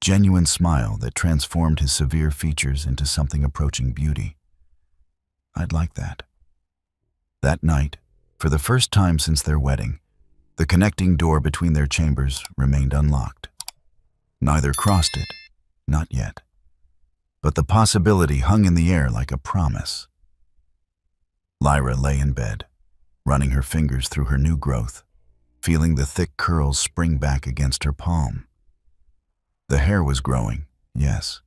genuine smile that transformed his severe features into something approaching beauty. "I'd like that." That night, for the first time since their wedding, the connecting door between their chambers remained unlocked. Neither crossed it, not yet. But the possibility hung in the air like a promise. Lyra lay in bed, running her fingers through her new growth, feeling the thick curls spring back against her palm. The hair was growing, yes,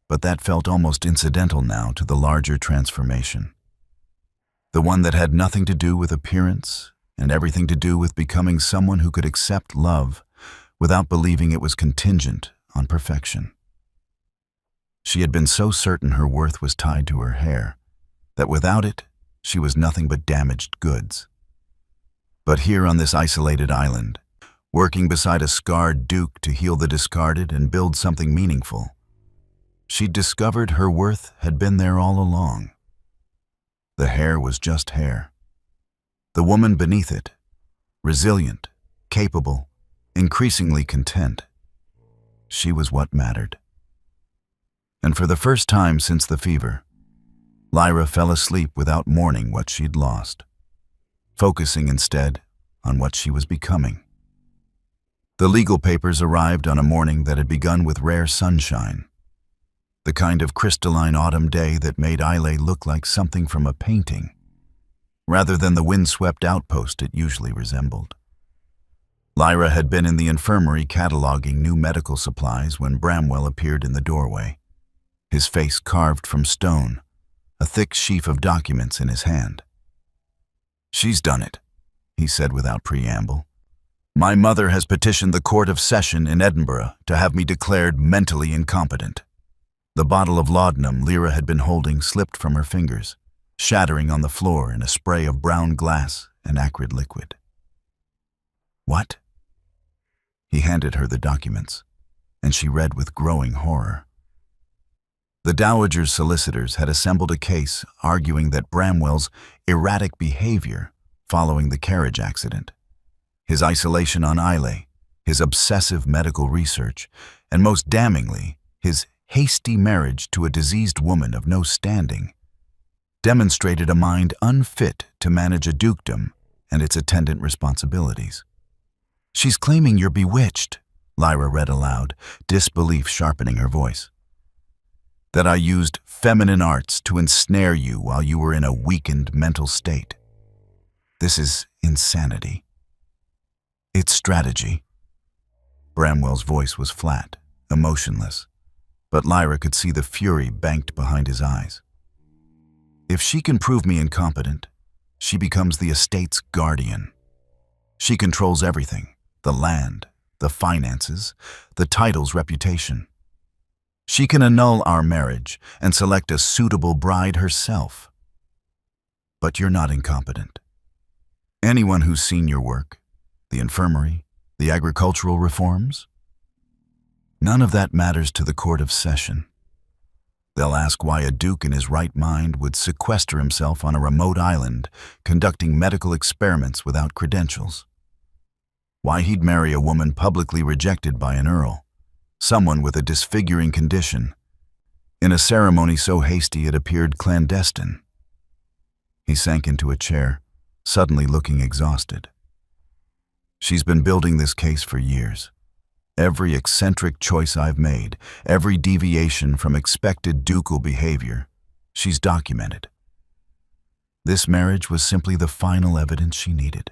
but that felt almost incidental now to the larger transformation. The one that had nothing to do with appearance and everything to do with becoming someone who could accept love without believing it was contingent on perfection. She had been so certain her worth was tied to her hair that without it, she was nothing but damaged goods. But here on this isolated island, working beside a scarred duke to heal the discarded and build something meaningful, she'd discovered her worth had been there all along. The hair was just hair. The woman beneath it, resilient, capable, increasingly content. She was what mattered. And for the first time since the fever, Lyra fell asleep without mourning what she'd lost, focusing instead on what she was becoming. The legal papers arrived on a morning that had begun with rare sunshine, the kind of crystalline autumn day that made Islay look like something from a painting, rather than the windswept outpost it usually resembled. Lyra had been in the infirmary cataloging new medical supplies when Bramwell appeared in the doorway, his face carved from stone, a thick sheaf of documents in his hand. "She's done it," he said without preamble. "My mother has petitioned the Court of Session in Edinburgh to have me declared mentally incompetent." The bottle of laudanum Lyra had been holding slipped from her fingers, shattering on the floor in a spray of brown glass and acrid liquid. "What?" He handed her the documents, and she read with growing horror. The Dowager's solicitors had assembled a case arguing that Bramwell's erratic behavior following the carriage accident, his isolation on Islay, his obsessive medical research, and most damningly, his hasty marriage to a diseased woman of no standing, demonstrated a mind unfit to manage a dukedom and its attendant responsibilities. "She's claiming you're bewitched," Lyra read aloud, disbelief sharpening her voice. "That I used feminine arts to ensnare you while you were in a weakened mental state. This is insanity. It's strategy." Bramwell's voice was flat, emotionless, but Lyra could see the fury banked behind his eyes. "If she can prove me incompetent, she becomes the estate's guardian. She controls everything, the land, the finances, the title's reputation. She can annul our marriage and select a suitable bride herself. But you're not incompetent. Anyone who's seen your work, the infirmary, the agricultural reforms, none of that matters to the Court of Session. They'll ask why a duke in his right mind would sequester himself on a remote island conducting medical experiments without credentials. Why he'd marry a woman publicly rejected by an earl, someone with a disfiguring condition, in a ceremony so hasty it appeared clandestine. He sank into a chair, suddenly looking exhausted. She's been building this case for years. Every eccentric choice I've made, every deviation from expected ducal behavior, she's documented. This marriage was simply the final evidence she needed.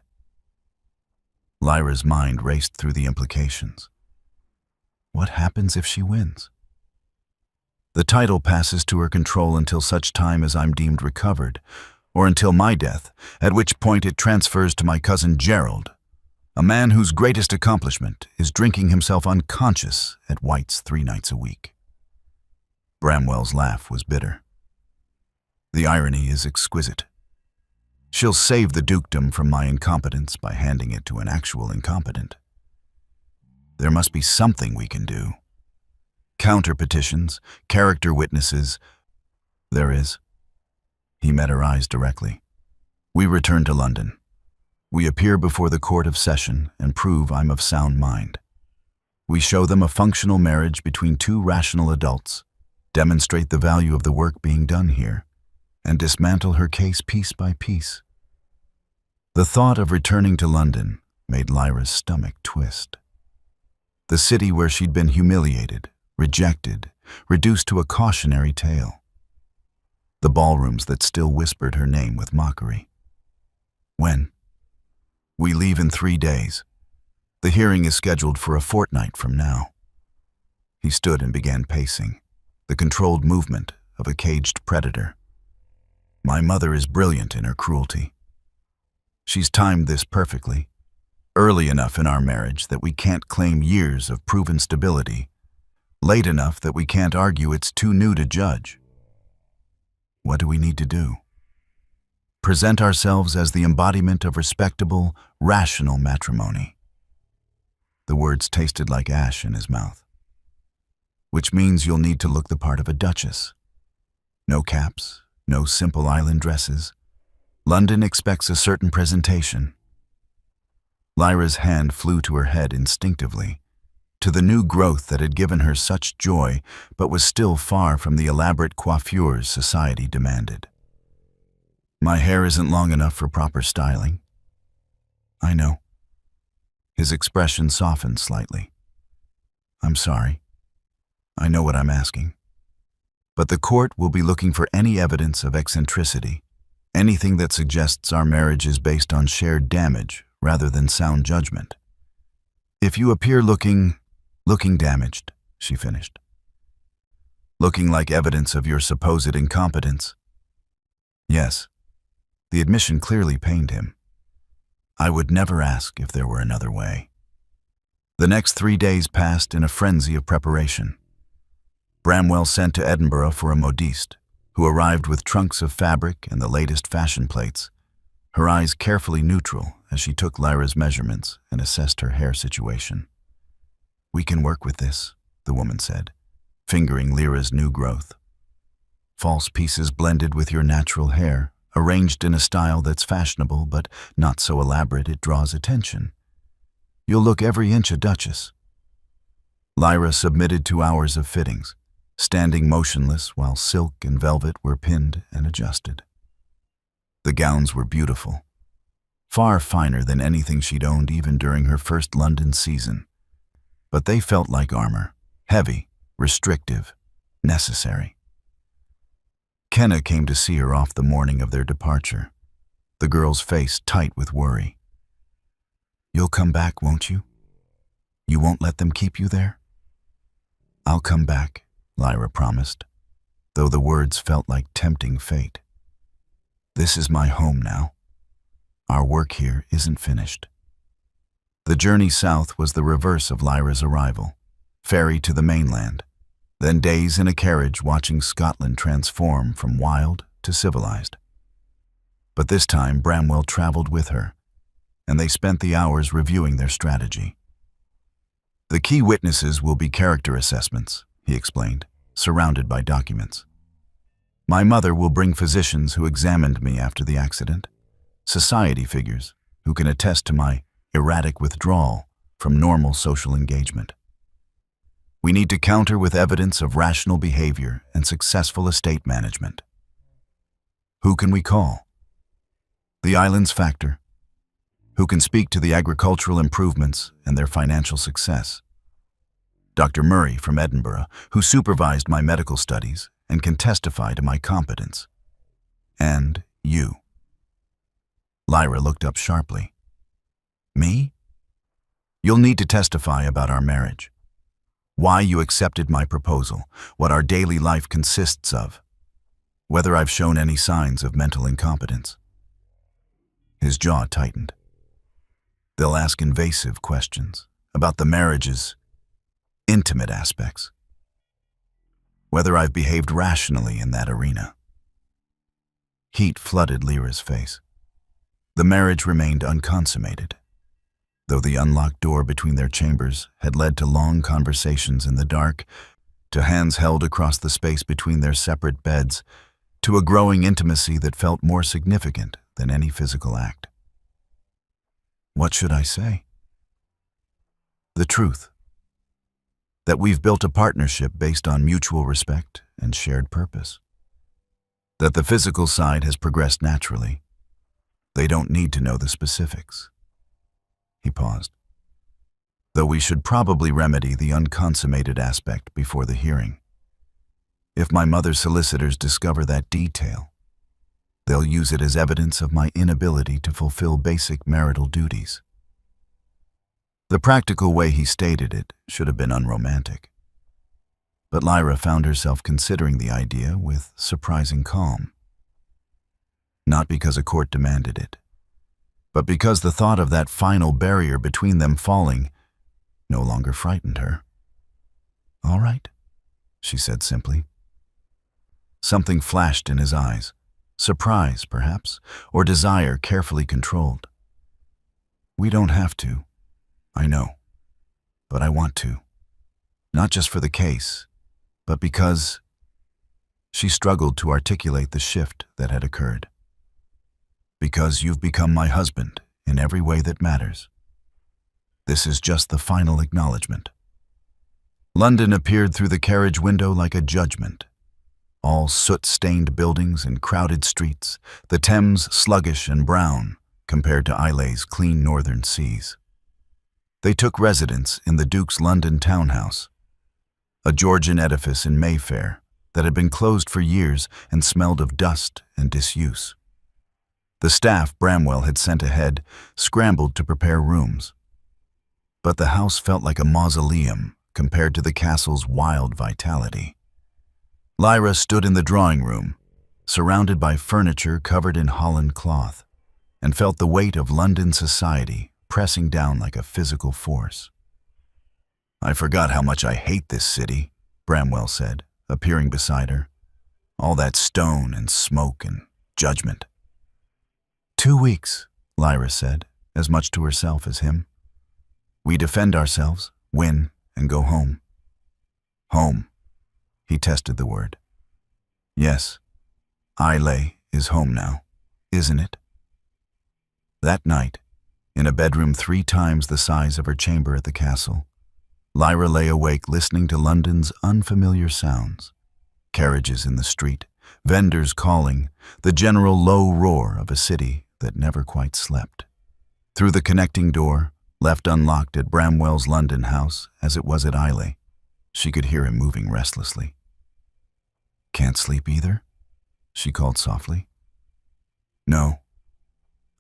Lyra's mind raced through the implications. What happens if she wins? The title passes to her control until such time as I'm deemed recovered, or until my death, at which point it transfers to my cousin Gerald, a man whose greatest accomplishment is drinking himself unconscious at White's 3 nights a week." Bramwell's laugh was bitter. "The irony is exquisite. She'll save the dukedom from my incompetence by handing it to an actual incompetent. There must be something we can do. Counter petitions, character witnesses." "There is." He met her eyes directly. "We return to London. We appear before the Court of Session and prove I'm of sound mind. We show them a functional marriage between 2 rational adults, demonstrate the value of the work being done here, and dismantle her case piece by piece." The thought of returning to London made Lyra's stomach twist. The city where she'd been humiliated, rejected, reduced to a cautionary tale. The ballrooms that still whispered her name with mockery. "When?" "We leave in 3 days. The hearing is scheduled for a fortnight from now." He stood and began pacing, the controlled movement of a caged predator. "My mother is brilliant in her cruelty. She's timed this perfectly, early enough in our marriage that we can't claim years of proven stability, late enough that we can't argue it's too new to judge. What do we need to do? Present ourselves as the embodiment of respectable, rational matrimony." The words tasted like ash in his mouth. "Which means you'll need to look the part of a duchess. No caps, no simple island dresses. London expects a certain presentation." Lyra's hand flew to her head instinctively, to the new growth that had given her such joy but was still far from the elaborate coiffures society demanded. "My hair isn't long enough for proper styling." "I know." His expression softened slightly. "I'm sorry. I know what I'm asking. But the court will be looking for any evidence of eccentricity, anything that suggests our marriage is based on shared damage rather than sound judgment. If you appear looking damaged," she finished. "Looking like evidence of your supposed incompetence." Yes. The admission clearly pained him. "I would never ask if there were another way." The next 3 days passed in a frenzy of preparation. Bramwell sent to Edinburgh for a modiste, who arrived with trunks of fabric and the latest fashion plates, her eyes carefully neutral as she took Lyra's measurements and assessed her hair situation. "We can work with this," the woman said, fingering Lyra's new growth. "False pieces blended with your natural hair, arranged in a style that's fashionable but not so elaborate it draws attention. You'll look every inch a duchess." Lyra submitted to hours of fittings, standing motionless while silk and velvet were pinned and adjusted. The gowns were beautiful, far finer than anything she'd owned even during her first London season. But they felt like armor, heavy, restrictive, necessary. Kenna came to see her off the morning of their departure, the girl's face tight with worry. "You'll come back, won't you? You won't let them keep you there?" "I'll come back," Lyra promised, though the words felt like tempting fate. "This is my home now. Our work here isn't finished." The journey south was the reverse of Lyra's arrival, ferry to the mainland, then days in a carriage watching Scotland transform from wild to civilized. But this time Bramwell traveled with her, and they spent the hours reviewing their strategy. "The key witnesses will be character assessments," he explained, surrounded by documents. "My mother will bring physicians who examined me after the accident, society figures who can attest to my erratic withdrawal from normal social engagement. We need to counter with evidence of rational behavior and successful estate management. Who can we call? The island's factor, who can speak to the agricultural improvements and their financial success. Dr. Murray from Edinburgh, who supervised my medical studies and can testify to my competence. And you." Lyra looked up sharply. "Me? You'll need to testify about our marriage. why you accepted my proposal, what our daily life consists of, whether I've shown any signs of mental incompetence. His jaw tightened. They'll ask invasive questions about the marriage's intimate aspects, whether I've behaved rationally in that arena. Heat flooded Lyra's face. The marriage remained unconsummated, though the unlocked door between their chambers had led to long conversations in the dark, to hands held across the space between their separate beds, to a growing intimacy that felt more significant than any physical act. What should I say? The truth. That we've built a partnership based on mutual respect and shared purpose. That the physical side has progressed naturally. They don't need to know the specifics. He paused. Though we should probably remedy the unconsummated aspect before the hearing. If my mother's solicitors discover that detail, they'll use it as evidence of my inability to fulfill basic marital duties. The practical way he stated it should have been unromantic. But Lyra found herself considering the idea with surprising calm. Not because a court demanded it, but because the thought of that final barrier between them falling no longer frightened her. "All right," she said simply. Something flashed in his eyes, surprise, perhaps, or desire carefully controlled. "We don't have to. I know. But I want to. Not just for the case, but because—" She struggled to articulate the shift that had occurred. "Because you've become my husband in every way that matters. This is just the final acknowledgement." London appeared through the carriage window like a judgment. All soot-stained buildings and crowded streets, the Thames sluggish and brown compared to Islay's clean northern seas. They took residence in the Duke's London townhouse, a Georgian edifice in Mayfair that had been closed for years and smelled of dust and disuse. The staff Bramwell had sent ahead scrambled to prepare rooms. But the house felt like a mausoleum compared to the castle's wild vitality. Lyra stood in the drawing room, surrounded by furniture covered in Holland cloth, and felt the weight of London society pressing down like a physical force. "I forgot how much I hate this city," Bramwell said, appearing beside her. "All that stone and smoke and judgment." 2 weeks, Lyra said, as much to herself as him. "We defend ourselves, win, and go home." "Home." He tested the word. "Yes, Islay is home now, isn't it?" That night, in a bedroom 3 times the size of her chamber at the castle, Lyra lay awake listening to London's unfamiliar sounds. Carriages in the street, vendors calling, the general low roar of a city that never quite slept. Through the connecting door, left unlocked at Bramwell's London house as it was at Islay, she could hear him moving restlessly. "Can't sleep either?" she called softly. "No."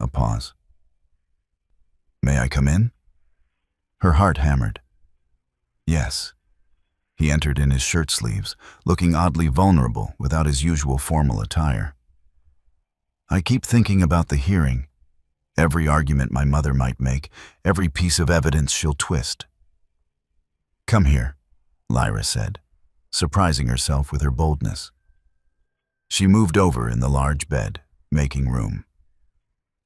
A pause. "May I come in?" Her heart hammered. "Yes." He entered in his shirt sleeves, looking oddly vulnerable without his usual formal attire. "I keep thinking about the hearing. Every argument my mother might make, every piece of evidence she'll twist." "Come here," Lyra said, surprising herself with her boldness. She moved over in the large bed, making room.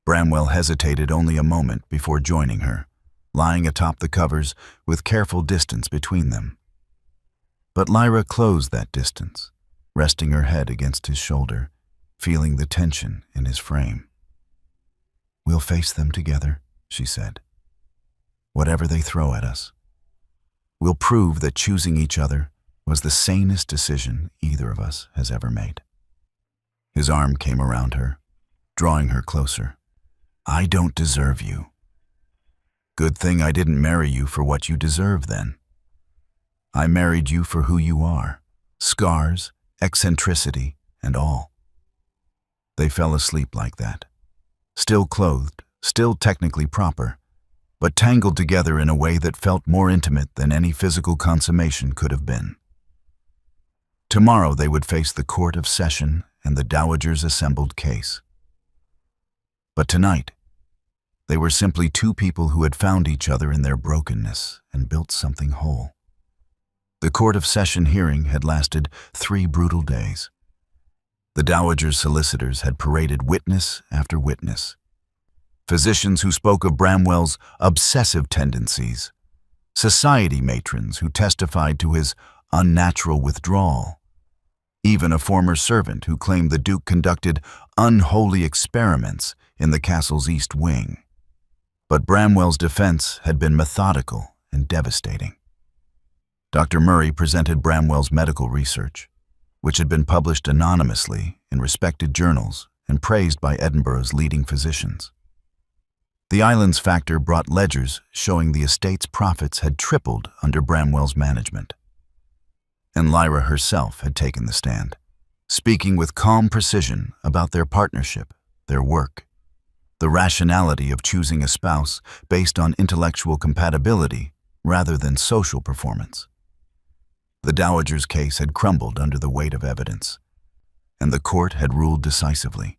Bramwell hesitated only a moment before joining her, lying atop the covers with careful distance between them. But Lyra closed that distance, resting her head against his shoulder, feeling the tension in his frame. "We'll face them together," she said. "Whatever they throw at us. We'll prove that choosing each other was the sanest decision either of us has ever made." His arm came around her, drawing her closer. "I don't deserve you. Good thing I didn't marry you for what you deserve then. I married you for who you are, scars, eccentricity, and all." They fell asleep like that, still clothed, still technically proper, but tangled together in a way that felt more intimate than any physical consummation could have been. Tomorrow they would face the court of session and the dowager's assembled case. But tonight, they were simply two people who had found each other in their brokenness and built something whole. The court of session hearing had lasted 3 brutal days. The dowager's solicitors had paraded witness after witness. Physicians who spoke of Bramwell's obsessive tendencies, society matrons who testified to his unnatural withdrawal, even a former servant who claimed the Duke conducted unholy experiments in the castle's east wing. But Bramwell's defense had been methodical and devastating. Dr. Murray presented Bramwell's medical research, which had been published anonymously in respected journals and praised by Edinburgh's leading physicians. The island's factor brought ledgers showing the estate's profits had tripled under Bramwell's management. And Lyra herself had taken the stand, speaking with calm precision about their partnership, their work, the rationality of choosing a spouse based on intellectual compatibility rather than social performance. The dowager's case had crumbled under the weight of evidence, and the court had ruled decisively.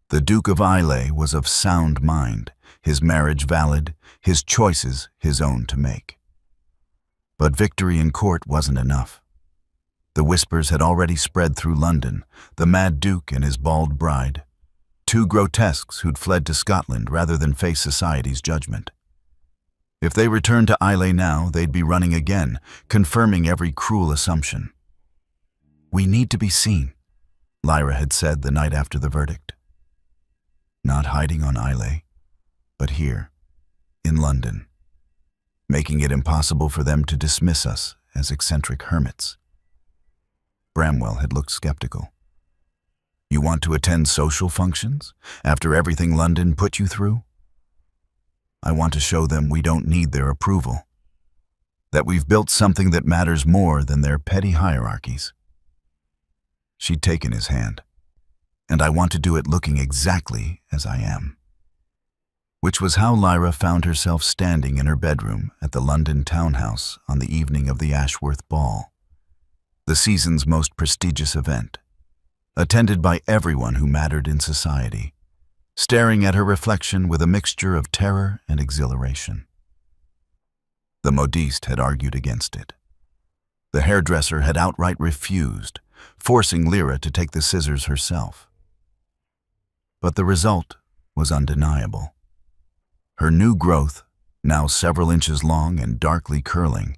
The Duke of Islay was of sound mind, his marriage valid, his choices his own to make. But victory in court wasn't enough. The whispers had already spread through London, the Mad Duke and his bald bride, 2 grotesques who'd fled to Scotland rather than face society's judgment. If they returned to Islay now, they'd be running again, confirming every cruel assumption. "We need to be seen," Lyra had said the night after the verdict. Not hiding on Islay, but here, in London, making it impossible for them to dismiss us as eccentric hermits. Bramwell had looked skeptical. "You want to attend social functions after everything London put you through?" "I want to show them we don't need their approval, that we've built something that matters more than their petty hierarchies." She'd taken his hand. "And I want to do it looking exactly as I am." Which was how Lyra found herself standing in her bedroom at the London townhouse on the evening of the Ashworth Ball, the season's most prestigious event, attended by everyone who mattered in society, staring at her reflection with a mixture of terror and exhilaration. The modiste had argued against it. The hairdresser had outright refused, forcing Lyra to take the scissors herself. But the result was undeniable. Her new growth, now several inches long and darkly curling,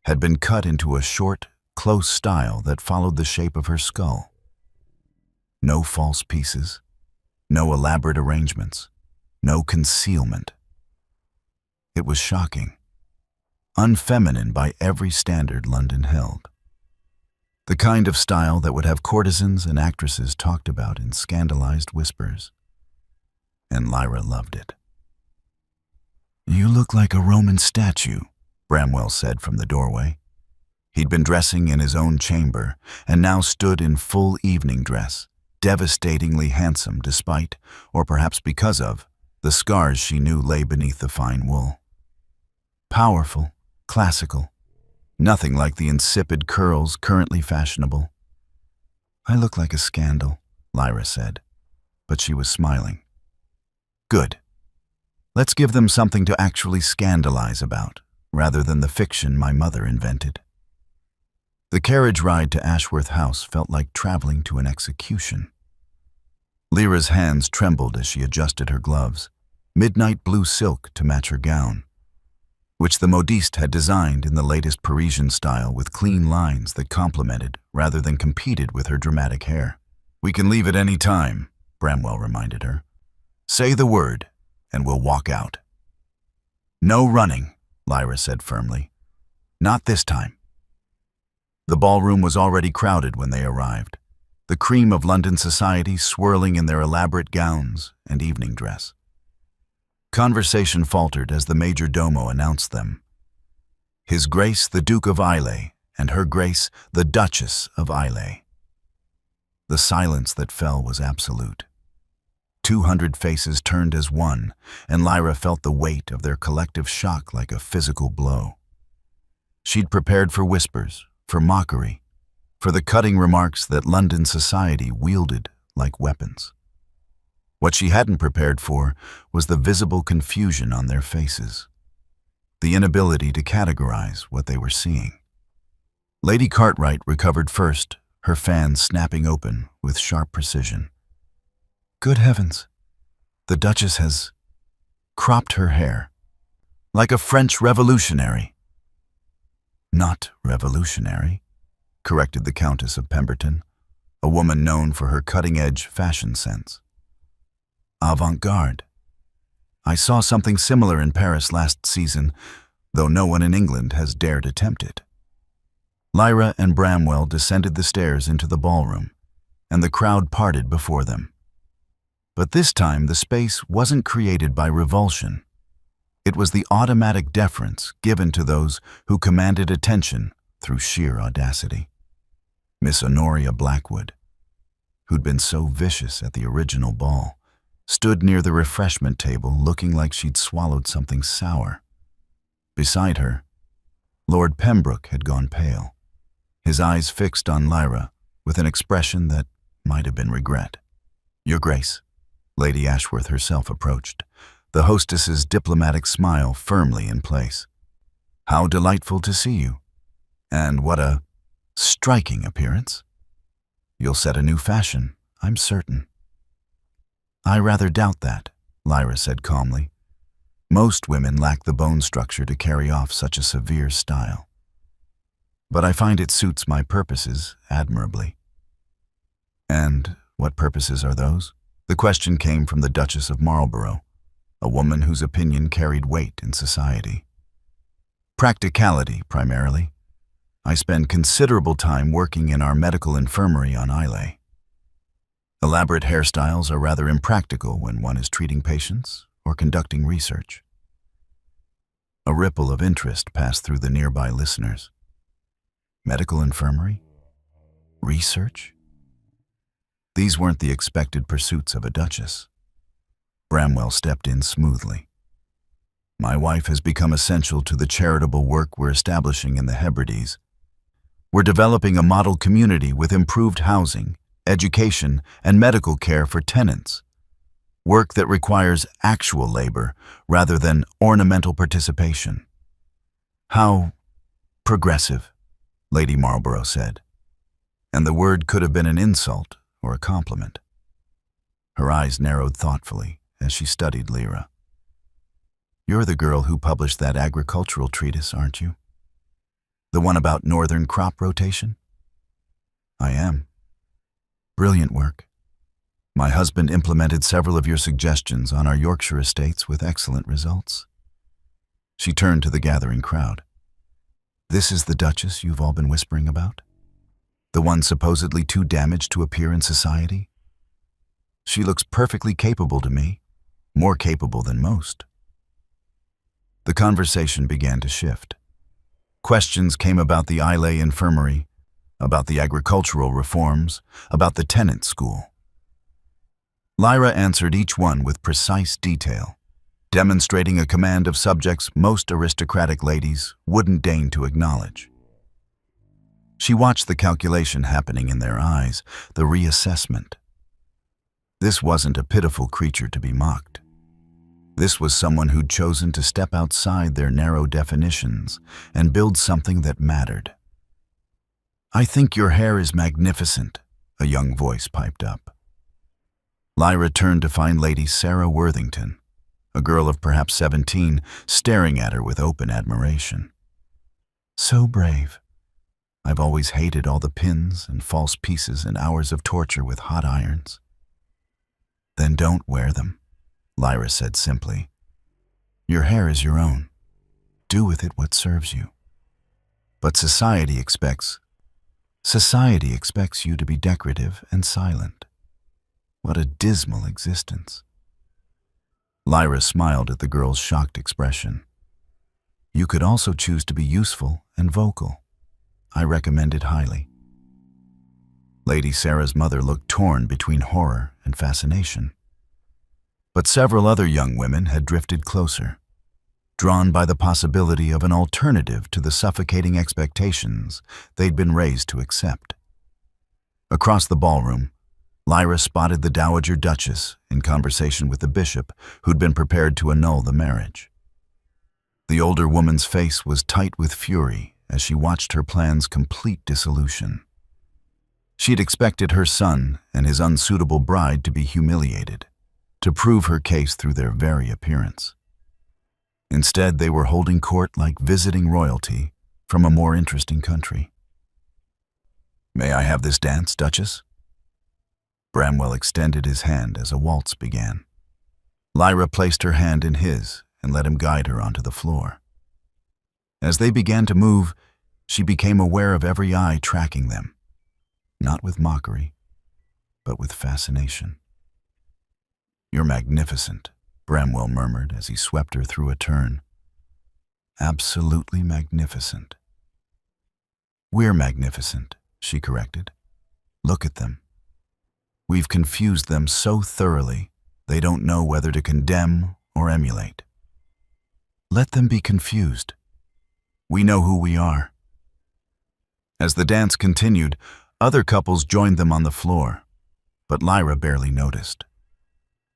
had been cut into a short, close style that followed the shape of her skull. No false pieces, no elaborate arrangements, no concealment. It was shocking, unfeminine by every standard London held. The kind of style that would have courtesans and actresses talked about in scandalized whispers. And Lyra loved it. "You look like a Roman statue," Bramwell said from the doorway. He'd been dressing in his own chamber and now stood in full evening dress, devastatingly handsome despite, or perhaps because of, the scars she knew lay beneath the fine wool. Powerful, classical, nothing like the insipid curls currently fashionable. "I look like a scandal," Lyra said, but she was smiling. "Good. Let's give them something to actually scandalize about, rather than the fiction my mother invented." The carriage ride to Ashworth House felt like traveling to an execution. Lyra's hands trembled as she adjusted her gloves, midnight blue silk to match her gown, which the modiste had designed in the latest Parisian style with clean lines that complemented rather than competed with her dramatic hair. "We can leave at any time," Bramwell reminded her. "Say the word, and we'll walk out." "No running," Lyra said firmly. "Not this time." The ballroom was already crowded when they arrived, the cream of London society swirling in their elaborate gowns and evening dress. Conversation faltered as the major domo announced them. His Grace the Duke of Islay and Her Grace the Duchess of Islay. The silence that fell was absolute. 200 faces turned as one, and Lyra felt the weight of their collective shock like a physical blow. She'd prepared for whispers, for mockery, for the cutting remarks that London society wielded like weapons. What she hadn't prepared for was the visible confusion on their faces, the inability to categorize what they were seeing. Lady Cartwright recovered first, her fan snapping open with sharp precision. Good heavens, the Duchess has cropped her hair, like a French revolutionary. Not revolutionary, corrected the Countess of Pemberton, a woman known for her cutting-edge fashion sense. Avant-garde. I saw something similar in Paris last season, though no one in England has dared attempt it. Lyra and Bramwell descended the stairs into the ballroom, and the crowd parted before them. But this time the space wasn't created by revulsion. It was the automatic deference given to those who commanded attention through sheer audacity. Miss Honoria Blackwood, who'd been so vicious at the original ball, stood near the refreshment table looking like she'd swallowed something sour. Beside her, Lord Pembroke had gone pale, his eyes fixed on Lyra with an expression that might have been regret. Your Grace, Lady Ashworth herself approached, the hostess's diplomatic smile firmly in place. How delightful to see you. And what a striking appearance. You'll set a new fashion, I'm certain. I rather doubt that, Lyra said calmly. Most women lack the bone structure to carry off such a severe style. But I find it suits my purposes admirably. And what purposes are those? The question came from the Duchess of Marlborough, a woman whose opinion carried weight in society. Practicality, primarily. I spend considerable time working in our medical infirmary on Islay. Elaborate hairstyles are rather impractical when one is treating patients or conducting research. A ripple of interest passed through the nearby listeners. Medical infirmary? Research? These weren't the expected pursuits of a duchess. Bramwell stepped in smoothly. My wife has become essential to the charitable work we're establishing in the Hebrides. We're developing a model community with improved housing, education, and medical care for tenants. Work that requires actual labor rather than ornamental participation. How progressive, Lady Marlborough said. And the word could have been an insult or a compliment. Her eyes narrowed thoughtfully as she studied Lyra. You're the girl who published that agricultural treatise, aren't you? The one about northern crop rotation? I am. Brilliant work. My husband implemented several of your suggestions on our Yorkshire estates with excellent results. She turned to the gathering crowd. This is the Duchess you've all been whispering about? The one supposedly too damaged to appear in society? She looks perfectly capable to me, more capable than most. The conversation began to shift. Questions came about the Islay Infirmary, about the agricultural reforms, about the tenant school. Lyra answered each one with precise detail, demonstrating a command of subjects most aristocratic ladies wouldn't deign to acknowledge. She watched the calculation happening in their eyes, the reassessment. This wasn't a pitiful creature to be mocked. This was someone who'd chosen to step outside their narrow definitions and build something that mattered. I think your hair is magnificent, a young voice piped up. Lyra turned to find Lady Sarah Worthington, a girl of perhaps 17, staring at her with open admiration. So brave. I've always hated all the pins and false pieces and hours of torture with hot irons. Then don't wear them, Lyra said simply. Your hair is your own. Do with it what serves you. But society expects you to be decorative and silent. What a dismal existence. Lyra smiled at the girl's shocked expression. You could also choose to be useful and vocal. I recommend it highly. Lady Sarah's mother looked torn between horror and fascination. But several other young women had drifted closer, drawn by the possibility of an alternative to the suffocating expectations they'd been raised to accept. Across the ballroom, Lyra spotted the Dowager Duchess in conversation with the bishop who'd been prepared to annul the marriage. The older woman's face was tight with fury as she watched her plan's complete dissolution. She'd expected her son and his unsuitable bride to be humiliated, to prove her case through their very appearance. Instead, they were holding court like visiting royalty from a more interesting country. "May I have this dance, Duchess?" Bramwell extended his hand as a waltz began. Lyra placed her hand in his and let him guide her onto the floor. As they began to move, she became aware of every eye tracking them, not with mockery, but with fascination. "You're magnificent," Bramwell murmured as he swept her through a turn. "Absolutely magnificent." "We're magnificent," she corrected. "Look at them. We've confused them so thoroughly, they don't know whether to condemn or emulate. Let them be confused. We know who we are." As the dance continued, other couples joined them on the floor, but Lyra barely noticed.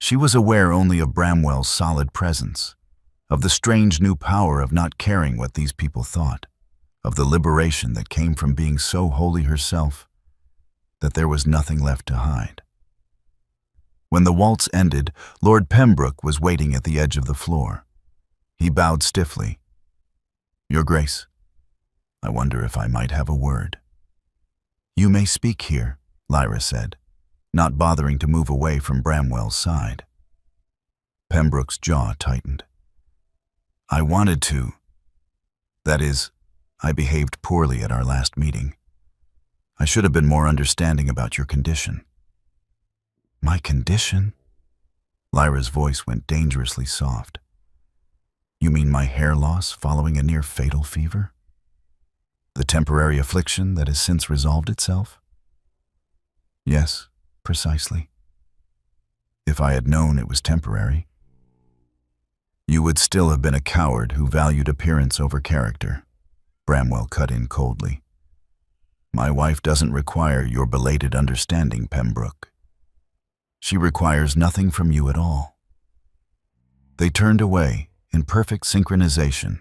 She was aware only of Bramwell's solid presence, of the strange new power of not caring what these people thought, of the liberation that came from being so wholly herself that there was nothing left to hide. When the waltz ended, Lord Pembroke was waiting at the edge of the floor. He bowed stiffly. "Your Grace, I wonder if I might have a word." "You may speak here," Lyra said, not bothering to move away from Bramwell's side. Pembroke's jaw tightened. "I wanted to. That is, I behaved poorly at our last meeting. I should have been more understanding about your condition." "My condition?" Lyra's voice went dangerously soft. "You mean my hair loss following a near-fatal fever? The temporary affliction that has since resolved itself?" "Yes, precisely. If I had known it was temporary." "You would still have been a coward who valued appearance over character," Bramwell cut in coldly. "My wife doesn't require your belated understanding, Pembroke. She requires nothing from you at all." They turned away in perfect synchronization,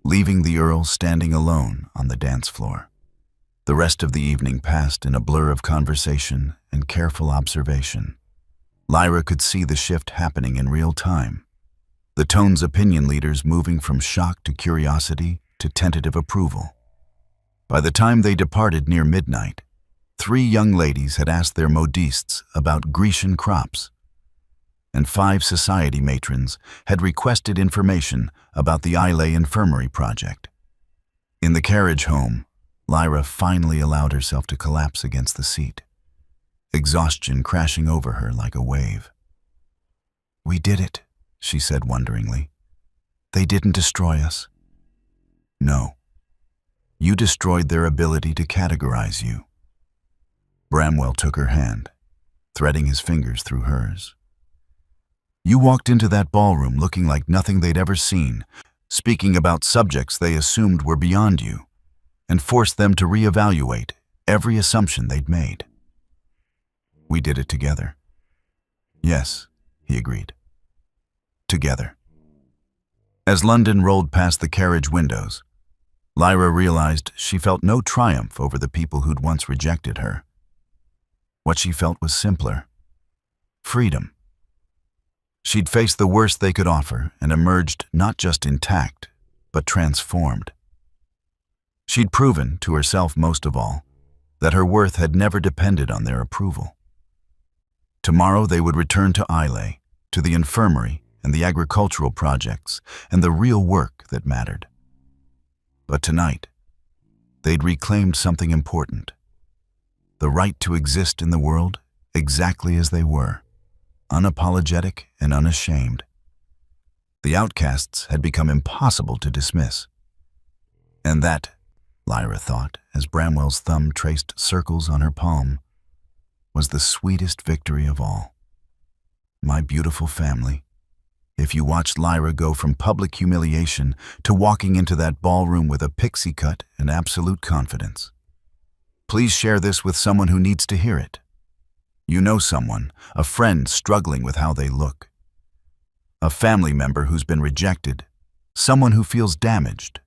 leaving the Earl standing alone on the dance floor. The rest of the evening passed in a blur of conversation and careful observation. Lyra could see the shift happening in real time, the tone's opinion leaders moving from shock to curiosity to tentative approval. By the time they departed near midnight, 3 young ladies had asked their modistes about Grecian crops, and 5 society matrons had requested information about the Islay Infirmary project. In the carriage home, Lyra finally allowed herself to collapse against the seat, exhaustion crashing over her like a wave. "We did it," she said wonderingly. "They didn't destroy us." "No. You destroyed their ability to categorize you." Bramwell took her hand, threading his fingers through hers. "You walked into that ballroom looking like nothing they'd ever seen, speaking about subjects they assumed were beyond you, and forced them to reevaluate every assumption they'd made." "We did it together." "Yes," he agreed. "Together." As London rolled past the carriage windows, Lyra realized she felt no triumph over the people who'd once rejected her. What she felt was simpler: freedom. She'd faced the worst they could offer and emerged not just intact, but transformed. She'd proven, to herself most of all, that her worth had never depended on their approval. Tomorrow they would return to Islay, to the infirmary and the agricultural projects and the real work that mattered. But tonight, they'd reclaimed something important: the right to exist in the world exactly as they were, unapologetic and unashamed. The outcasts had become impossible to dismiss. And that, Lyra thought, as Bramwell's thumb traced circles on her palm, was the sweetest victory of all. my beautiful family, if you watched Lyra go from public humiliation to walking into that ballroom with a pixie cut and absolute confidence. Please share this with someone who needs to hear it. You know someone, a friend struggling with how they look, a family member who's been rejected, someone who feels damaged,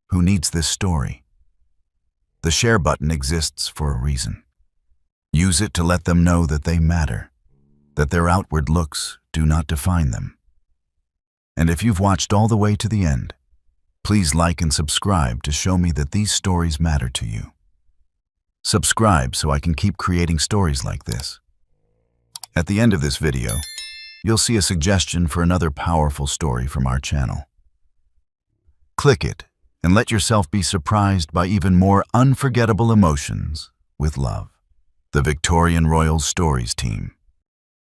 who needs this story. The share button exists for a reason. Use it to let them know that they matter, that their outward looks do not define them. And if you've watched all the way to the end, please like and subscribe to show me that these stories matter to you. Subscribe so I can keep creating stories like this. At the end of this video, you'll see a suggestion for another powerful story from our channel. Click it and let yourself be surprised by even more unforgettable emotions with love. The Victorian Royal Stories team.